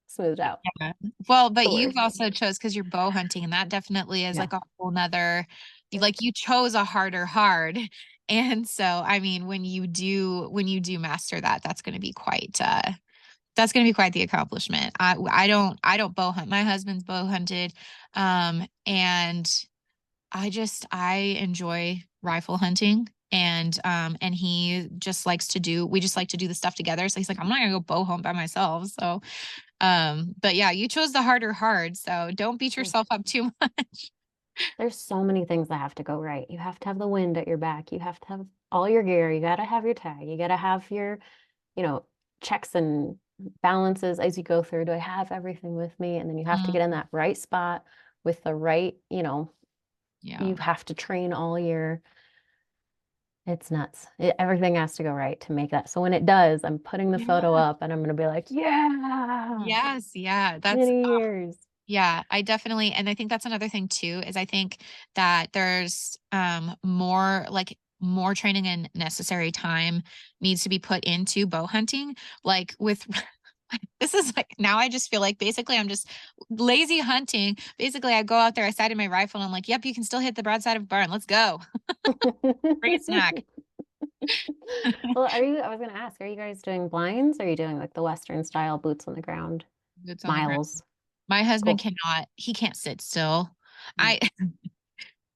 smoothed out. yeah. Well, but The you've worst. also chose because you're bow hunting, and that definitely is Yeah. like a whole nother, Yep. like you chose a harder hard. And so, I mean, when you do master that, that's going to be quite the accomplishment. I don't bow hunt. My husband's bow hunted. And I enjoy rifle hunting. And he just likes to do, we just like to do the stuff together. So he's like, I'm not gonna go bow hunt by myself. So but yeah, you chose the harder hard, so don't beat Mm. yourself up too much. There's so many things that have to go right. You have to have the wind at your back. You have to have all your gear. You got to have your tag. You got to have your, you know, checks and balances as you go through. Do I have everything with me? And then you have to get in Mm, that right spot with the right, yeah. you have to train all year. It's nuts. Everything has to go right to make that. So when it does, I'm putting the photo Yeah. up and I'm going to be like, yeah, Yes, yeah. That's many years. yeah, I definitely and I think that's another thing too, is I think that there's more training and necessary time needs to be put into bow hunting. Like with this is like now I just feel like basically I'm just lazy hunting. Basically, I go out there, I sighted my rifle, and I'm like, yep, you can still hit the broadside of a barn. Let's go. Bring a snack. Well, I was going to ask, are you guys doing blinds? Or are you doing like the Western style boots on the ground? Boots on the ground. Miles. My husband Cool. cannot, he can't sit still. Mm. I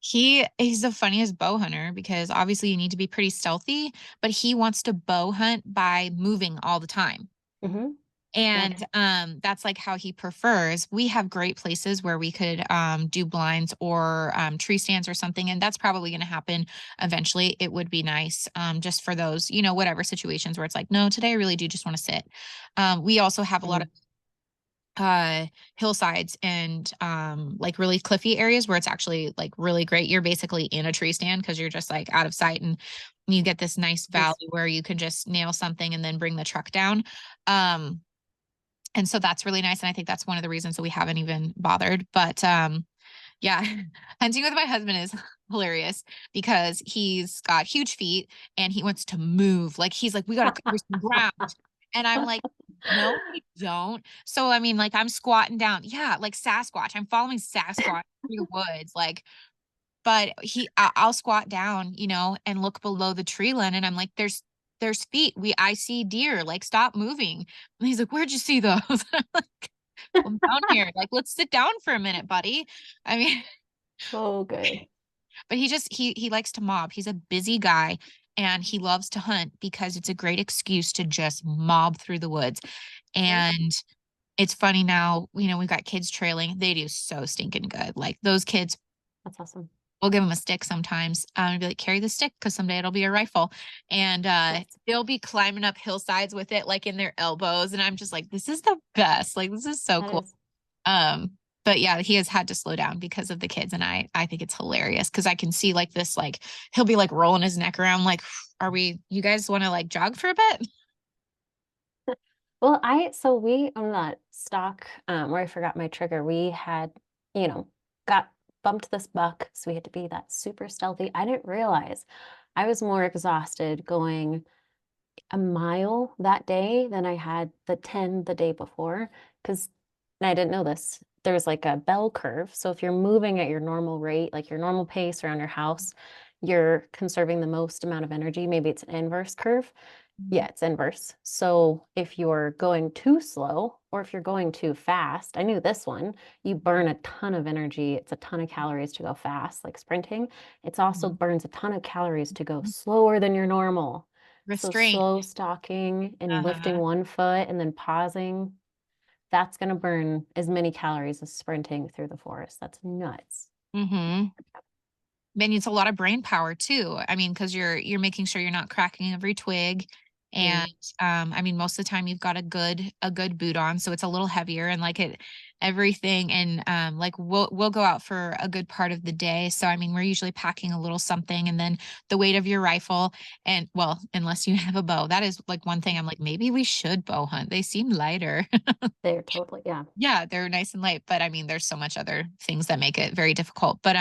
he's the funniest bow hunter because obviously you need to be pretty stealthy, but he wants to bow hunt by moving all the time. Hmm. Yeah. And that's like how he prefers. We have great places where we could do blinds or tree stands or something, and that's probably going to happen eventually. It would be nice just for those, whatever situations where it's like, no, today I really do just want to sit. We also have a lot of Hmm. hillsides and like really cliffy areas where it's actually like really great. You're basically in a tree stand because you're just like out of sight and you get this nice valley Nice. where you can just nail something and then bring the truck down. Um, and so that's really nice. And I think that's one of the reasons that we haven't even bothered. But yeah, hunting with my husband is hilarious because he's got huge feet and he wants to move. Like he's like, we got to cover some ground. And I'm like, no, we don't. So I mean, like I'm squatting down. Yeah, like Sasquatch. I'm following Sasquatch through the woods. Like, but I'll squat down, and look below the tree line, and I'm like, there's feet. I see deer. Like, stop moving. And he's like, where'd you see those? I'm like, I'm down here. Like, let's sit down for a minute, buddy. I mean, Oh, good. but he likes to mob. He's a busy guy and he loves to hunt because it's a great excuse to just mob through the woods. Right? And it's funny now, we've got kids trailing. They do so stinking good. Like those kids, That's awesome. we'll give them a stick sometimes, and be like, carry the stick because someday it'll be a rifle. And Nice. they'll be climbing up hillsides with it like in their elbows. And I'm just like, this is the best. Like this is so That cool. is. But yeah, he has had to slow down because of the kids. And I think it's hilarious because I can see like this, like he'll be like rolling his neck around, like, you guys want to like jog for a bit? Well, so we on that stock where I forgot my trigger, we had, you know, got bumped this buck, so we had to be that super stealthy. I didn't realize I was more exhausted going a mile that day than I had the 10 the day before. Because I didn't know this. There's like a bell curve. So if you're moving at your normal rate, like your normal pace around your house, you're conserving the most amount of energy. Maybe it's an inverse curve. Yeah, it's inverse. So if you're going too slow or if you're going too fast, I knew this one, you burn a ton of energy. It's a ton of calories to go fast, like sprinting. It's also Mhm. burns a ton of calories to go slower than your normal. So Restraint. slow stalking and lifting Uh-huh. one foot and then pausing, that's going to burn as many calories as sprinting through the forest. That's nuts. Mm-hmm. Then it's a lot of brain power too. I mean, because you're making sure you're not cracking every twig. Yeah, And I mean, most of the time you've got a good boot on, so it's a little heavier and like everything. And like we'll go out for a good part of the day. So I mean, we're usually packing a little something, and then the weight of your rifle. And well, unless you have a bow, that is like one thing I'm like, maybe we should bow hunt. They seem lighter. they're totally, yeah. Yeah, they're nice and light, but I mean, there's so much other things that make it very difficult. But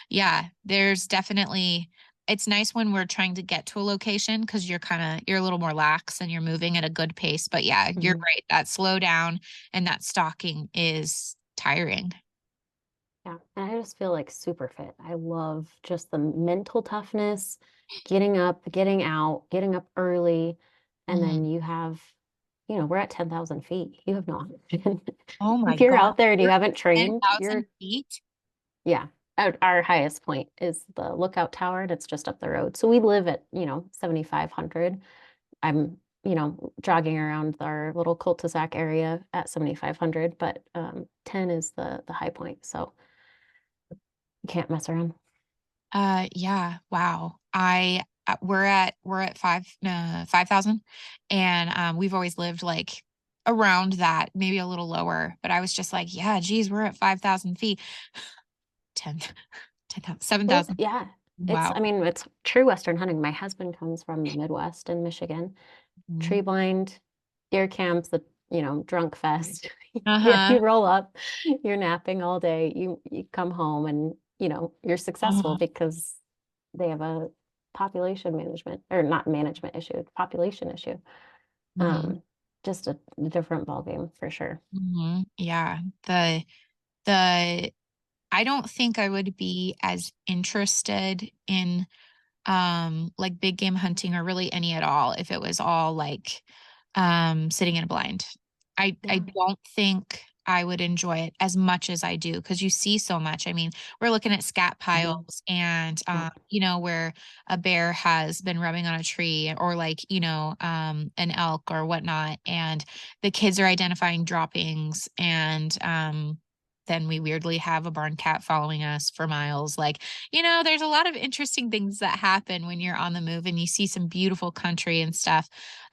yeah, there's definitely it's nice when we're trying to get to a location because you're a little more lax and you're moving at a good pace. But yeah, you're Mhm. right. That slow down and that stalking is tiring. Yeah, and I just feel like super fit. I love just the mental toughness, getting up, getting out, getting up early, and Mhm. then we're at 10,000 feet. You have no option. Oh my If you're God. out there and you You're haven't trained, 10,000 feet. yeah, our highest point is the lookout tower, and it's just up the road. So we live at, 7,500. I'm, jogging around our little cul-de-sac area at 7,500, but 10 is the high point. So you can't mess around. Yeah, wow. We're at 5,000, and we've always lived like around that, maybe a little lower. But I was just like, yeah, geez, we're at 5,000 feet. 10, 10,000, Well, 7,000. yeah, Wow. I mean, it's true Western hunting. My husband comes from the Midwest in Michigan, tree Mhm. blind, deer camps, drunk fest. You Uh-huh. roll up, you're napping all day, you come home and, you're successful Uh-huh. because they have a population management or not management issue, population issue. Mhm. Um, just a different ballgame for sure. Mhm. Yeah. The I don't think I would be as interested in like big game hunting or really any at all if it was all like sitting in a blind. I Yeah. don't think I would enjoy it as much as I do because you see so much. I mean, we're looking at scat Mhm. piles and Yeah. where a bear has been rubbing on a tree or like, an elk or whatnot. And the kids are identifying droppings and then we weirdly have a barn cat following us for miles. Like, there's a lot of interesting things that happen when you're on the move and you see some beautiful country and stuff.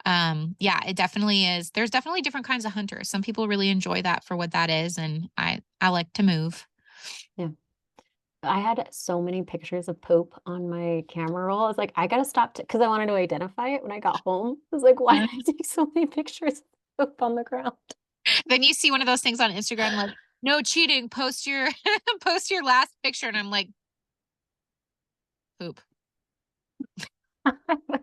Yeah, it definitely is. There's definitely different kinds of hunters. Some people really enjoy that for what that is, and I like to move. Yeah. I had so many pictures of poop on my camera roll. I was like, I gotta stop because I wanted to identify it when I got home. I was like, why did I take so many pictures of poop on the ground? Then you see one of those things on Instagram like, no cheating, post your post your last picture. And I'm like, poop. A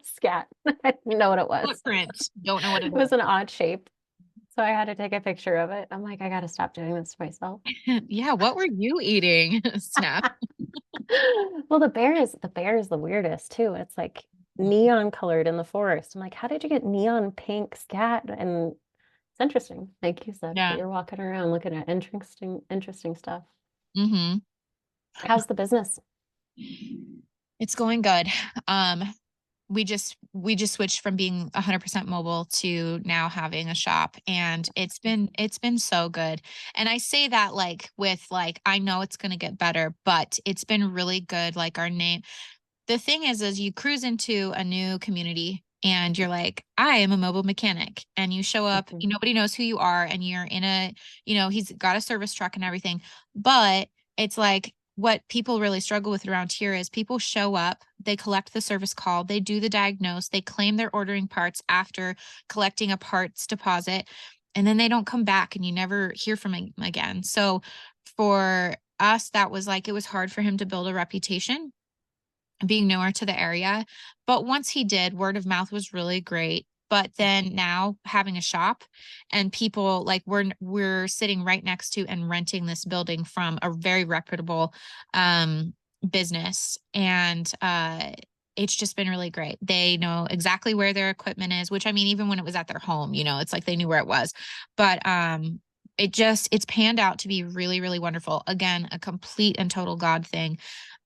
scat. I didn't know what it was. Footprint. Don't know what It it was an odd shape. So I had to take a picture of it. I'm like, I gotta stop doing this to myself. is. Yeah, what were you eating? Snap. Well, the bear is the weirdest too. It's like neon colored in the forest. I'm like, how did you get neon pink scat? And it's interesting, like you said, that Yeah. you're walking around looking at interesting stuff. Mm-hmm. How's the business? It's going good. Um, we just switched from being 100% mobile to now having a shop, and it's been so good. And I say that like with like I know it's going to get better, but it's been really good. Like our name, the thing is you cruise into a new community and you're like, I am a mobile mechanic. And you show up, Mhm. nobody knows who you are, and you're in a, he's got a service truck and everything. But it's like what people really struggle with around here is people show up, they collect the service call, they do the diagnose, they claim they're ordering parts after collecting a parts deposit, and then they don't come back and you never hear from him again. So for us, that was like, it was hard for him to build a reputation being newer to the area. But once he did, word of mouth was really great. But then now having a shop and people like we're sitting right next to and renting this building from a very reputable um business. And it's just been really great. They know exactly where their equipment is, which I mean, even when it was at their home, it's like they knew where it was. But it's panned out to be really, really wonderful. Again, a complete and total God thing.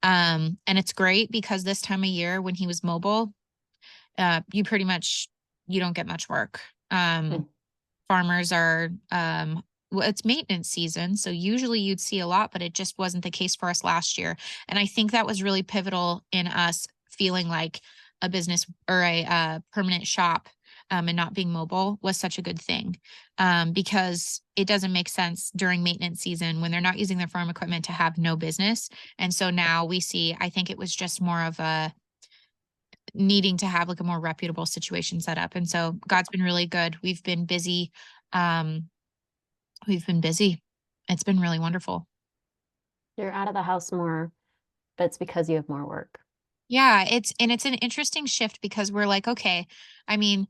And it's great because this time of year when he was mobile, you pretty much you don't get much work. Hmm. Farmers are well, it's maintenance season, so usually you'd see a lot, but it just wasn't the case for us last year. And I think that was really pivotal in us feeling like a business or a permanent shop, and not being mobile was such a good thing, because it doesn't make sense during maintenance season when they're not using their farm equipment to have no business. And so now we see, I think it was just more of a needing to have like a more reputable situation set up. And so God's been really good. We've been busy. Um, we've been busy. It's been really wonderful. You're out of the house more, but it's because you have more work. Yeah, it's an interesting shift because we're like, okay, I mean,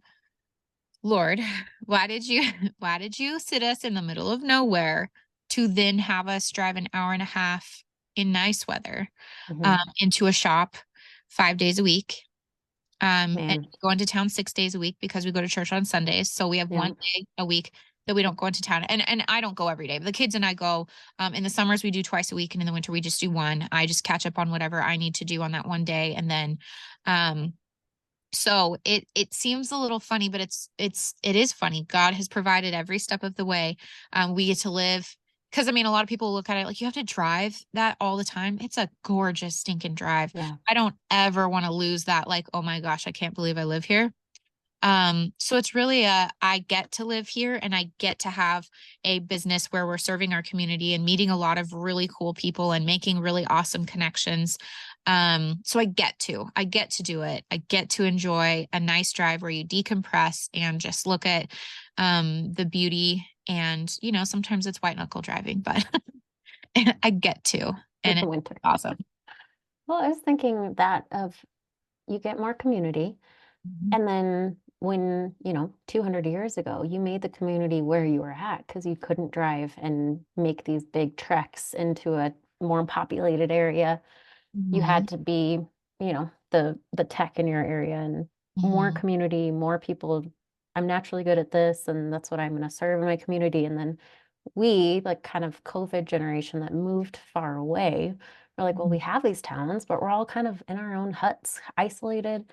Lord, why did you why did you sit us in the middle of nowhere to then have us drive an hour and a half in nice weather Hmm. into a shop 5 days a week? And Man, go into town 6 days a week because we go to church on Sundays. So we have yeah. one day a week that we don't go into town. And I don't go every day. But the kids and I go. In the summers we do twice a week, and in the winter we just do one. I just catch up on whatever I need to do on that one day, and then um so it seems a little funny, but it is funny. God has provided every step of the way. We get to live because I mean a lot of people look at it like you have to drive that all the time. It's a gorgeous stinking drive. Yeah. I don't ever want to lose that, like, oh my gosh, I can't believe I live here. So it's really I get to live here and I get to have a business where we're serving our community and meeting a lot of really cool people and making really awesome connections. So I get to do it. I get to enjoy a nice drive where you decompress and just look at the beauty. And sometimes it's white knuckle driving, but I get to, In and the it's winter. awesome. Well, I was thinking that of you get more community. Mhm. And then when, 200 years ago, you made the community where you were at because you couldn't drive and make these big treks into a more populated area. You Mhm. had to be, the tech in your area and more Mhm. community, more people. I'm naturally good at this, and that's what I'm going to serve in my community. And then we, like kind of COVID generation that moved far away, we're like, well, we Mhm. have these towns, but we're all kind of in our own huts, isolated.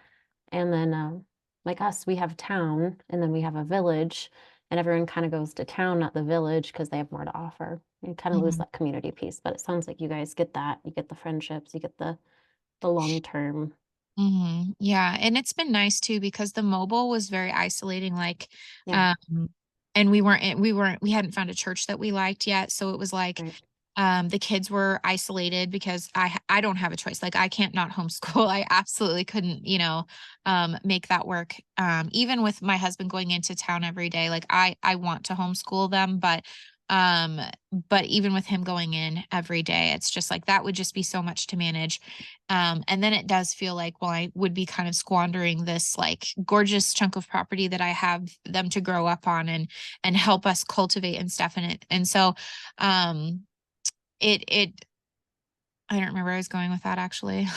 And then, like us, we have a town and then we have a village, and everyone kind of goes to town, not the village, because they have more to offer. You kind of lose Mhm. that community piece, but it sounds like you guys get that. You get the friendships, you get the long term. Yeah, and it's been nice too because the mobile was very isolating, like, Yeah, um, and we hadn't found a church that we liked yet, so it was like right. The kids were isolated because I don't have a choice. Like I can't not homeschool. I absolutely couldn't, make that work. Even with my husband going into town every day, like I want to homeschool them, um but even with him going in every day, it's just like that would just be so much to manage. And then it does feel like, well, I would be kind of squandering this like gorgeous chunk of property that I have them to grow up on and help us cultivate and stuff in it. And so it I don't remember where I was going with that actually.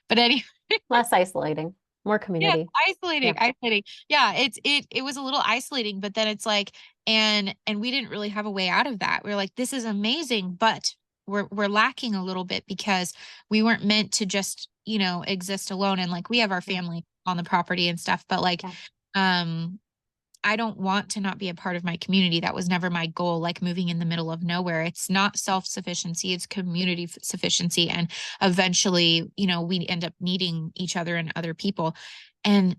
But anyway, Less isolating, more yes, community. isolating, Yeah. isolating. Yeah, it was a little isolating, but then it's like, and we didn't really have a way out of that. We are like, this is amazing, but we're lacking a little bit because we weren't meant to just, exist alone. And like we have our Yeah. family on the property and stuff, but like Yeah. um I don't want to not be a part of my community. That was never my goal, like moving in the middle of nowhere. It's not self-sufficiency, it's community sufficiency. And eventually, we end up needing each other and other people. And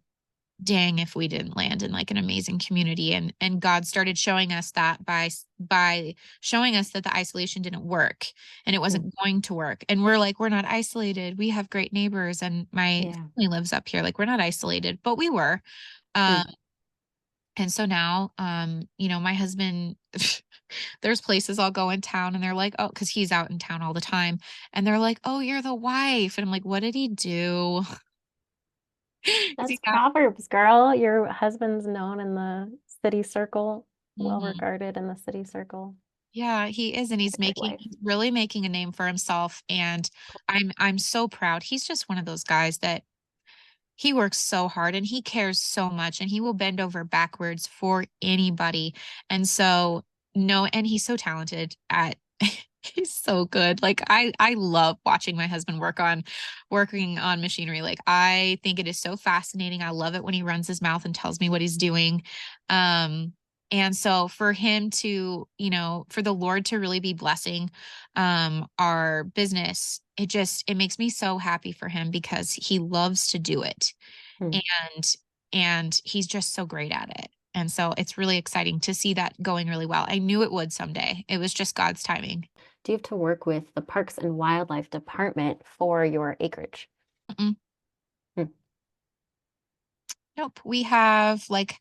dang, if we didn't land in like an amazing community. And God started showing us that by showing us that the isolation didn't work and it Mm. wasn't going to work. And we're like, we're not isolated. We have great neighbors. And my Yeah. family lives up here. Like we're not isolated, but we were. Um, Mm. and so now, my husband, there's places I'll go in town and they're like, oh, because he's out in town all the time. And they're like, oh, you're the wife. And I'm like, what did he do? Because That's Proverbs, girl. Your husband's known in the city circle, well Mhm. regarded in the city circle. Yeah, he is. And What a good wife. he's really making a name for himself. And I'm so proud. He's just one of those guys that he works so hard and he cares so much and he will bend over backwards for anybody. And so, no, and he's so talented at he's so good. Like I love watching my husband working on machinery. Like I think it is so fascinating. I love it when he runs his mouth and tells me what he's doing. Um and so for him to, for the Lord to really be blessing our business, it makes me so happy for him because he loves to do it. Mm. And he's just so great at it. And so it's really exciting to see that going really well. I knew it would someday. It was just God's timing. Do you have to work with the Parks and Wildlife Department for your acreage? Mm-mm. Mm. Nope. We have like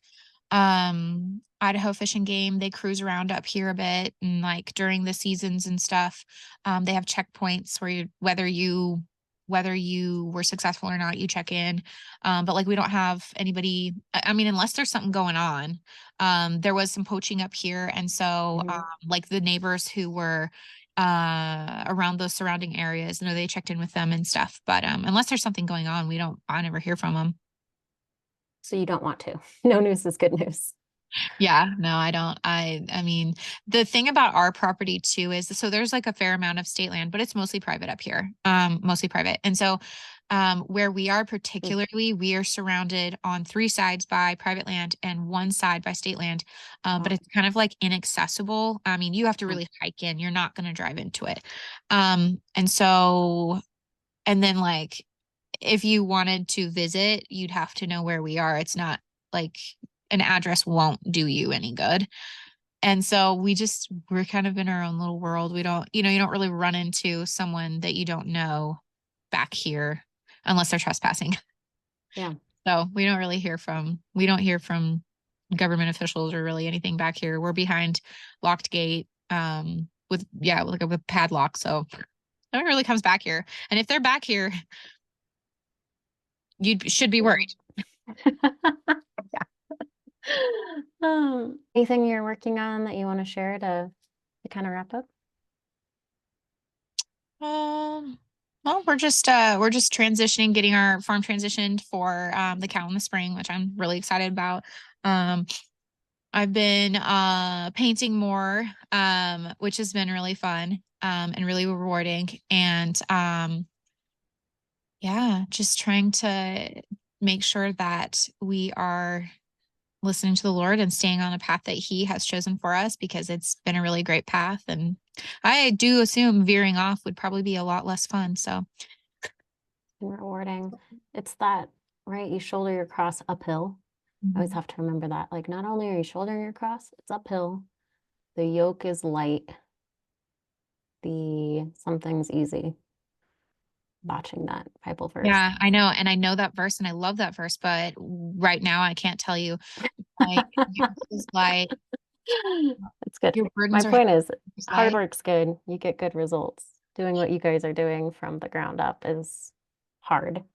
Idaho Fish and Game. They cruise around up here a bit and like during the seasons and stuff. They have checkpoints where whether you were successful or not, you check in. But like we don't have anybody, I mean, unless there's something going on. There was some poaching up here. And so Mhm. like the neighbors who were around those surrounding areas, they checked in with them and stuff. But unless there's something going on, I never hear from them. So you don't want to. No news is good news. Yeah, no, I don't. I mean, the thing about our property too is so there's like a fair amount of state land, but it's mostly private up here. Mostly private. And so where we are Mm. particularly, we are surrounded on three sides by private land and one side by state land. But Wow. it's kind of like inaccessible. I mean, you have to Mm. really hike in. You're not going to drive into it. And so and then like if you wanted to visit, you'd have to know where we are. It's not like an address won't do you any good. And so we're kind of in our own little world. We don't, you don't really run into someone that you don't know back here unless they're trespassing. Yeah. So we don't hear from government officials or really anything back here. We're behind locked gate, with, yeah, like a padlock. So no one really comes back here. And if they're back here, you should be Yeah. worried. Anything you're working on that you want to share to kind of wrap up? Um, well, we're just transitioning, getting our farm transitioned for the cow in the spring, which I'm really excited about. Um, I've been painting more, which has been really fun and really rewarding. And yeah, just trying to make sure that we are listening to the Lord and staying on a path that He has chosen for us because it's been a really great path. And I do assume veering off would probably be a lot less fun. So, And rewarding. It's that, right? You shoulder your cross uphill. I always mhm. have to remember that. Like, not only are you shouldering your cross, it's uphill. The yoke is light. the something's easy, botching that Bible verse. Yeah, I know. And I know that verse and I love that verse, but right now I can't tell you. Like yours is like It's good. your My burdens are point is, hard like, work's good. You get good results. Doing what you guys are doing from the ground up is hard. It's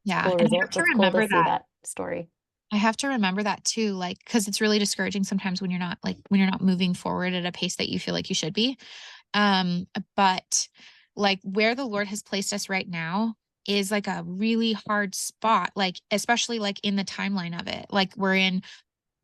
yeah. cool And I have results. to It's cool to remember see that. that story. I have to remember that too, like, because it's really discouraging sometimes when you're not when you're not moving forward at a pace that you feel like you should be. But like where the Lord has placed us right now is like a really hard spot, like especially like in the timeline of it. Like we're in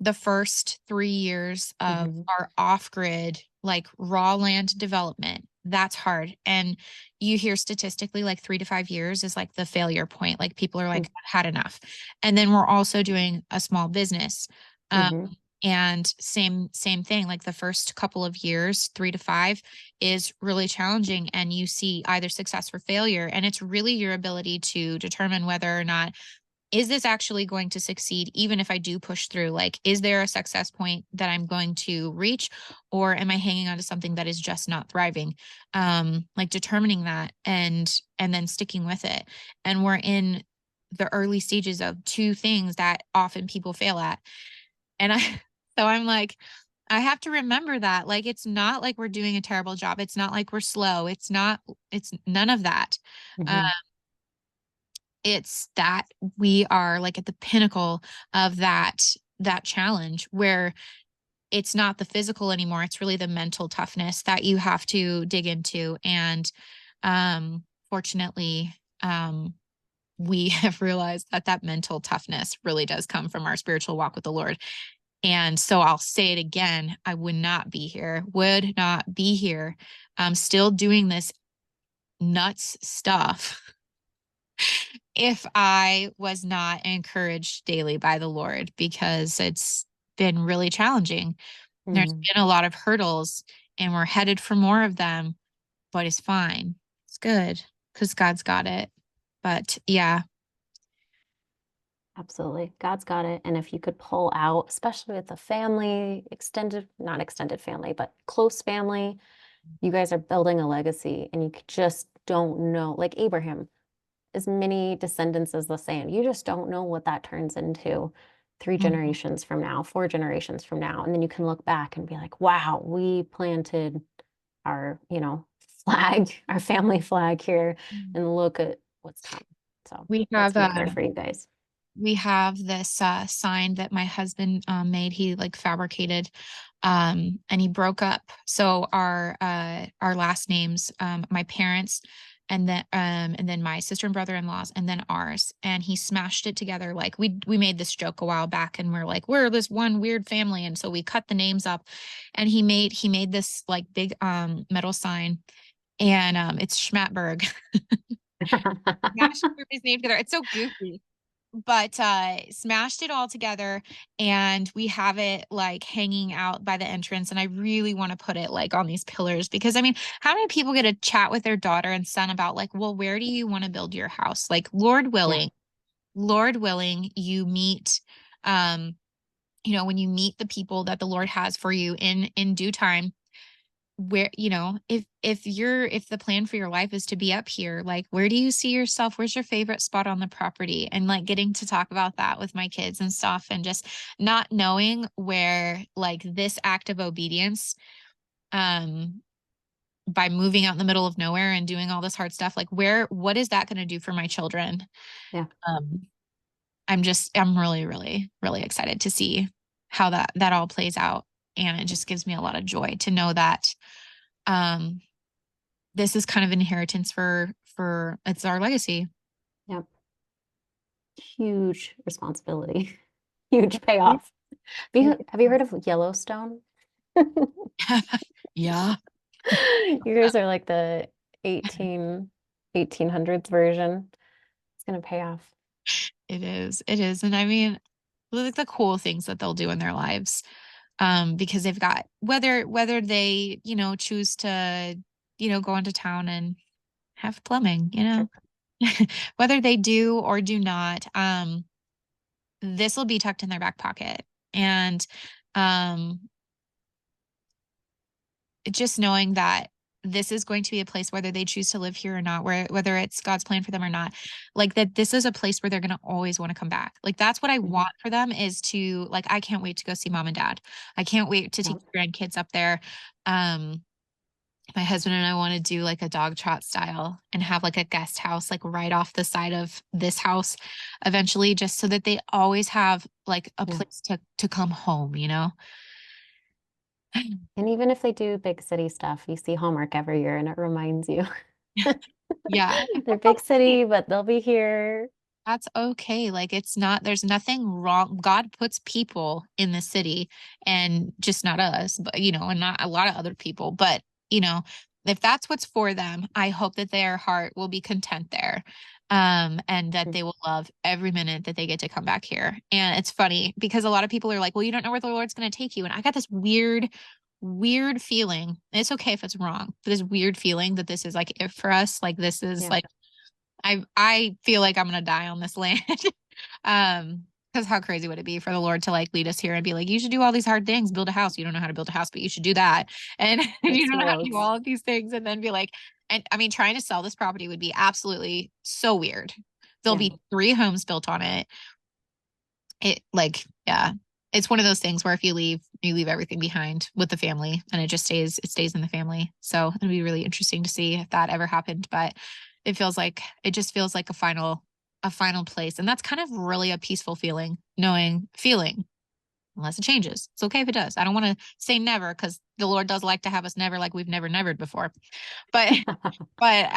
the first 3 years of Hmm. our off grid, like raw land development. That's hard. And you hear statistically, like 3 to 5 years is like the failure point. Like people are like, I've had enough. And then we're also doing a small business. Um, Hmm. and same thing, like the first couple of years, 3 to 5, is really challenging. And you see either success or failure. And it's really your ability to determine whether or not is this actually going to succeed even if I do push through? Like, is there a success point that I'm going to reach, or am I hanging on to something that is just not thriving? Like determining that and then sticking with it. And we're in the early stages of two things that often people fail at. And I so I'm like, I have to remember that. Like it's not like we're doing a terrible job. It's not like we're slow. It's none of that. Uh, Hmm. it's that we are like at the pinnacle of that challenge where it's not the physical anymore, it's really the mental toughness that you have to dig into. And fortunately, we have realized that that mental toughness really does come from our spiritual walk with the Lord. And so I'll say it again, I would not be here, still doing this nuts stuff if I was not encouraged daily by the Lord, because it's been really challenging. There's Hmm. been a lot of hurdles and we're headed for more of them, but it's fine. It's good because God's got it. But yeah. Absolutely. God's got it. And if you could pull out, especially with a family, extended, not extended family, but close family, you guys are building a legacy and you just don't know, like Abraham, as many descendants as the sand. You just don't know what that turns into three Mhm. generations from now, 4 generations from now. And then you can look back and be like, wow, we planted our, flag, our family flag here, and look at what's come. So We makes have me excited for you guys. we have this sign that my husband made. He like fabricated, and he broke up. So our last names, my parents, and then my sister and brother-in-laws, and then ours. And he smashed it together. Like we made this joke a while back, and we're like, we're this one weird family, and so we cut the names up, and he made this like big metal sign, and it's Schmatberg. Smashed everybody's name together. It's so goofy, but smashed it all together, and we have it like hanging out by the entrance. And I really want to put it like on these pillars, because I mean, how many people get to chat with their daughter and son about like, well, where do you want to build your house? Like Yeah, Lord willing, you meet when you meet the people that the Lord has for you in due time, where if the plan for your life is to be up here, like where do you see yourself, where's your favorite spot on the property, and like getting to talk about that with my kids and stuff, and just not knowing where like this act of obedience, um by moving out in the middle of nowhere and doing all this hard stuff, like what is that going to do for my children? yeah, um I'm really really really excited to see how that all plays out. And it just gives me a lot of joy to know that um this is kind of inheritance for it's our legacy. yeah. Huge responsibility, huge payoff. Have you heard of Yellowstone? Yeah, You guys are like the 1800s version. It's gonna pay off. it is. It is. And I mean, like the cool things that they'll do in their lives. Because they've got whether they, choose to, go into town and have plumbing, Sure. whether they do or do not, this will be tucked in their back pocket. And um just knowing that this is going to be a place whether they choose to live here or not, whether it's God's plan for them or not, like that this is a place where they're going to always want to come back. Like that's what I Mhm. want for them is to like I can't wait to go see mom and dad. I can't wait to Yeah. take the grandkids up there. Um my husband and I want to do like a dog trot style and have like a guest house like right off the side of this house eventually just so that they always have like a Yeah. place to come home, you know? And even if they do big city stuff, you see Hallmark every year and it reminds you. Yeah. They're big city, but they'll be here. That's okay. Like it's not, there's nothing wrong. God puts people in the city and just not us, but and not a lot of other people. But, if that's what's for them, I hope that their heart will be content there. And that Mm. they will love every minute that they get to come back here. And it's funny because a lot of people are like, well, you don't know where the Lord's going to take you. And I got this weird feeling. And it's okay if it's wrong, but this weird feeling that this is like it for us. Like this is Yeah. like I feel like I'm gonna die on this land. Because how crazy would it be for the Lord to like lead us here and be like, you should do all these hard things, build a house. You don't know how to build a house, but you should do that. And you Fix don't the know how to do roads. all of these things, and then be like, and I mean, trying to sell this property would be absolutely so weird. There'll Yeah. be 3 homes built on it. Yeah, it's one of those things where if you leave everything behind with the family and it stays in the family. So it'd be really interesting to see if that ever happened. But it just feels like a final place. And that's kind of really a peaceful feeling, unless it changes. It's okay if it does. I don't want to say never because the Lord does like to have us never like we've never nevered before. But but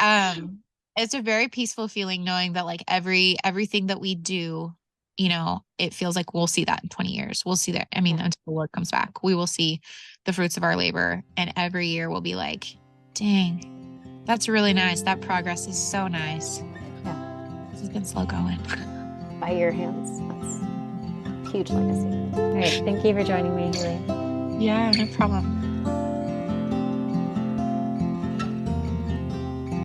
it's a very peaceful feeling knowing that like everything that we do, it feels like we'll see that in 20 years. We'll see that. I mean, Yeah. until the Lord comes back, we will see the fruits of our labor. And every year we'll be like, dang, that's really nice. That progress is so nice. Yeah. This has been slow going. By your hands. That's huge legacy. All right. Thank you for joining me, Haley. Yeah, no problem.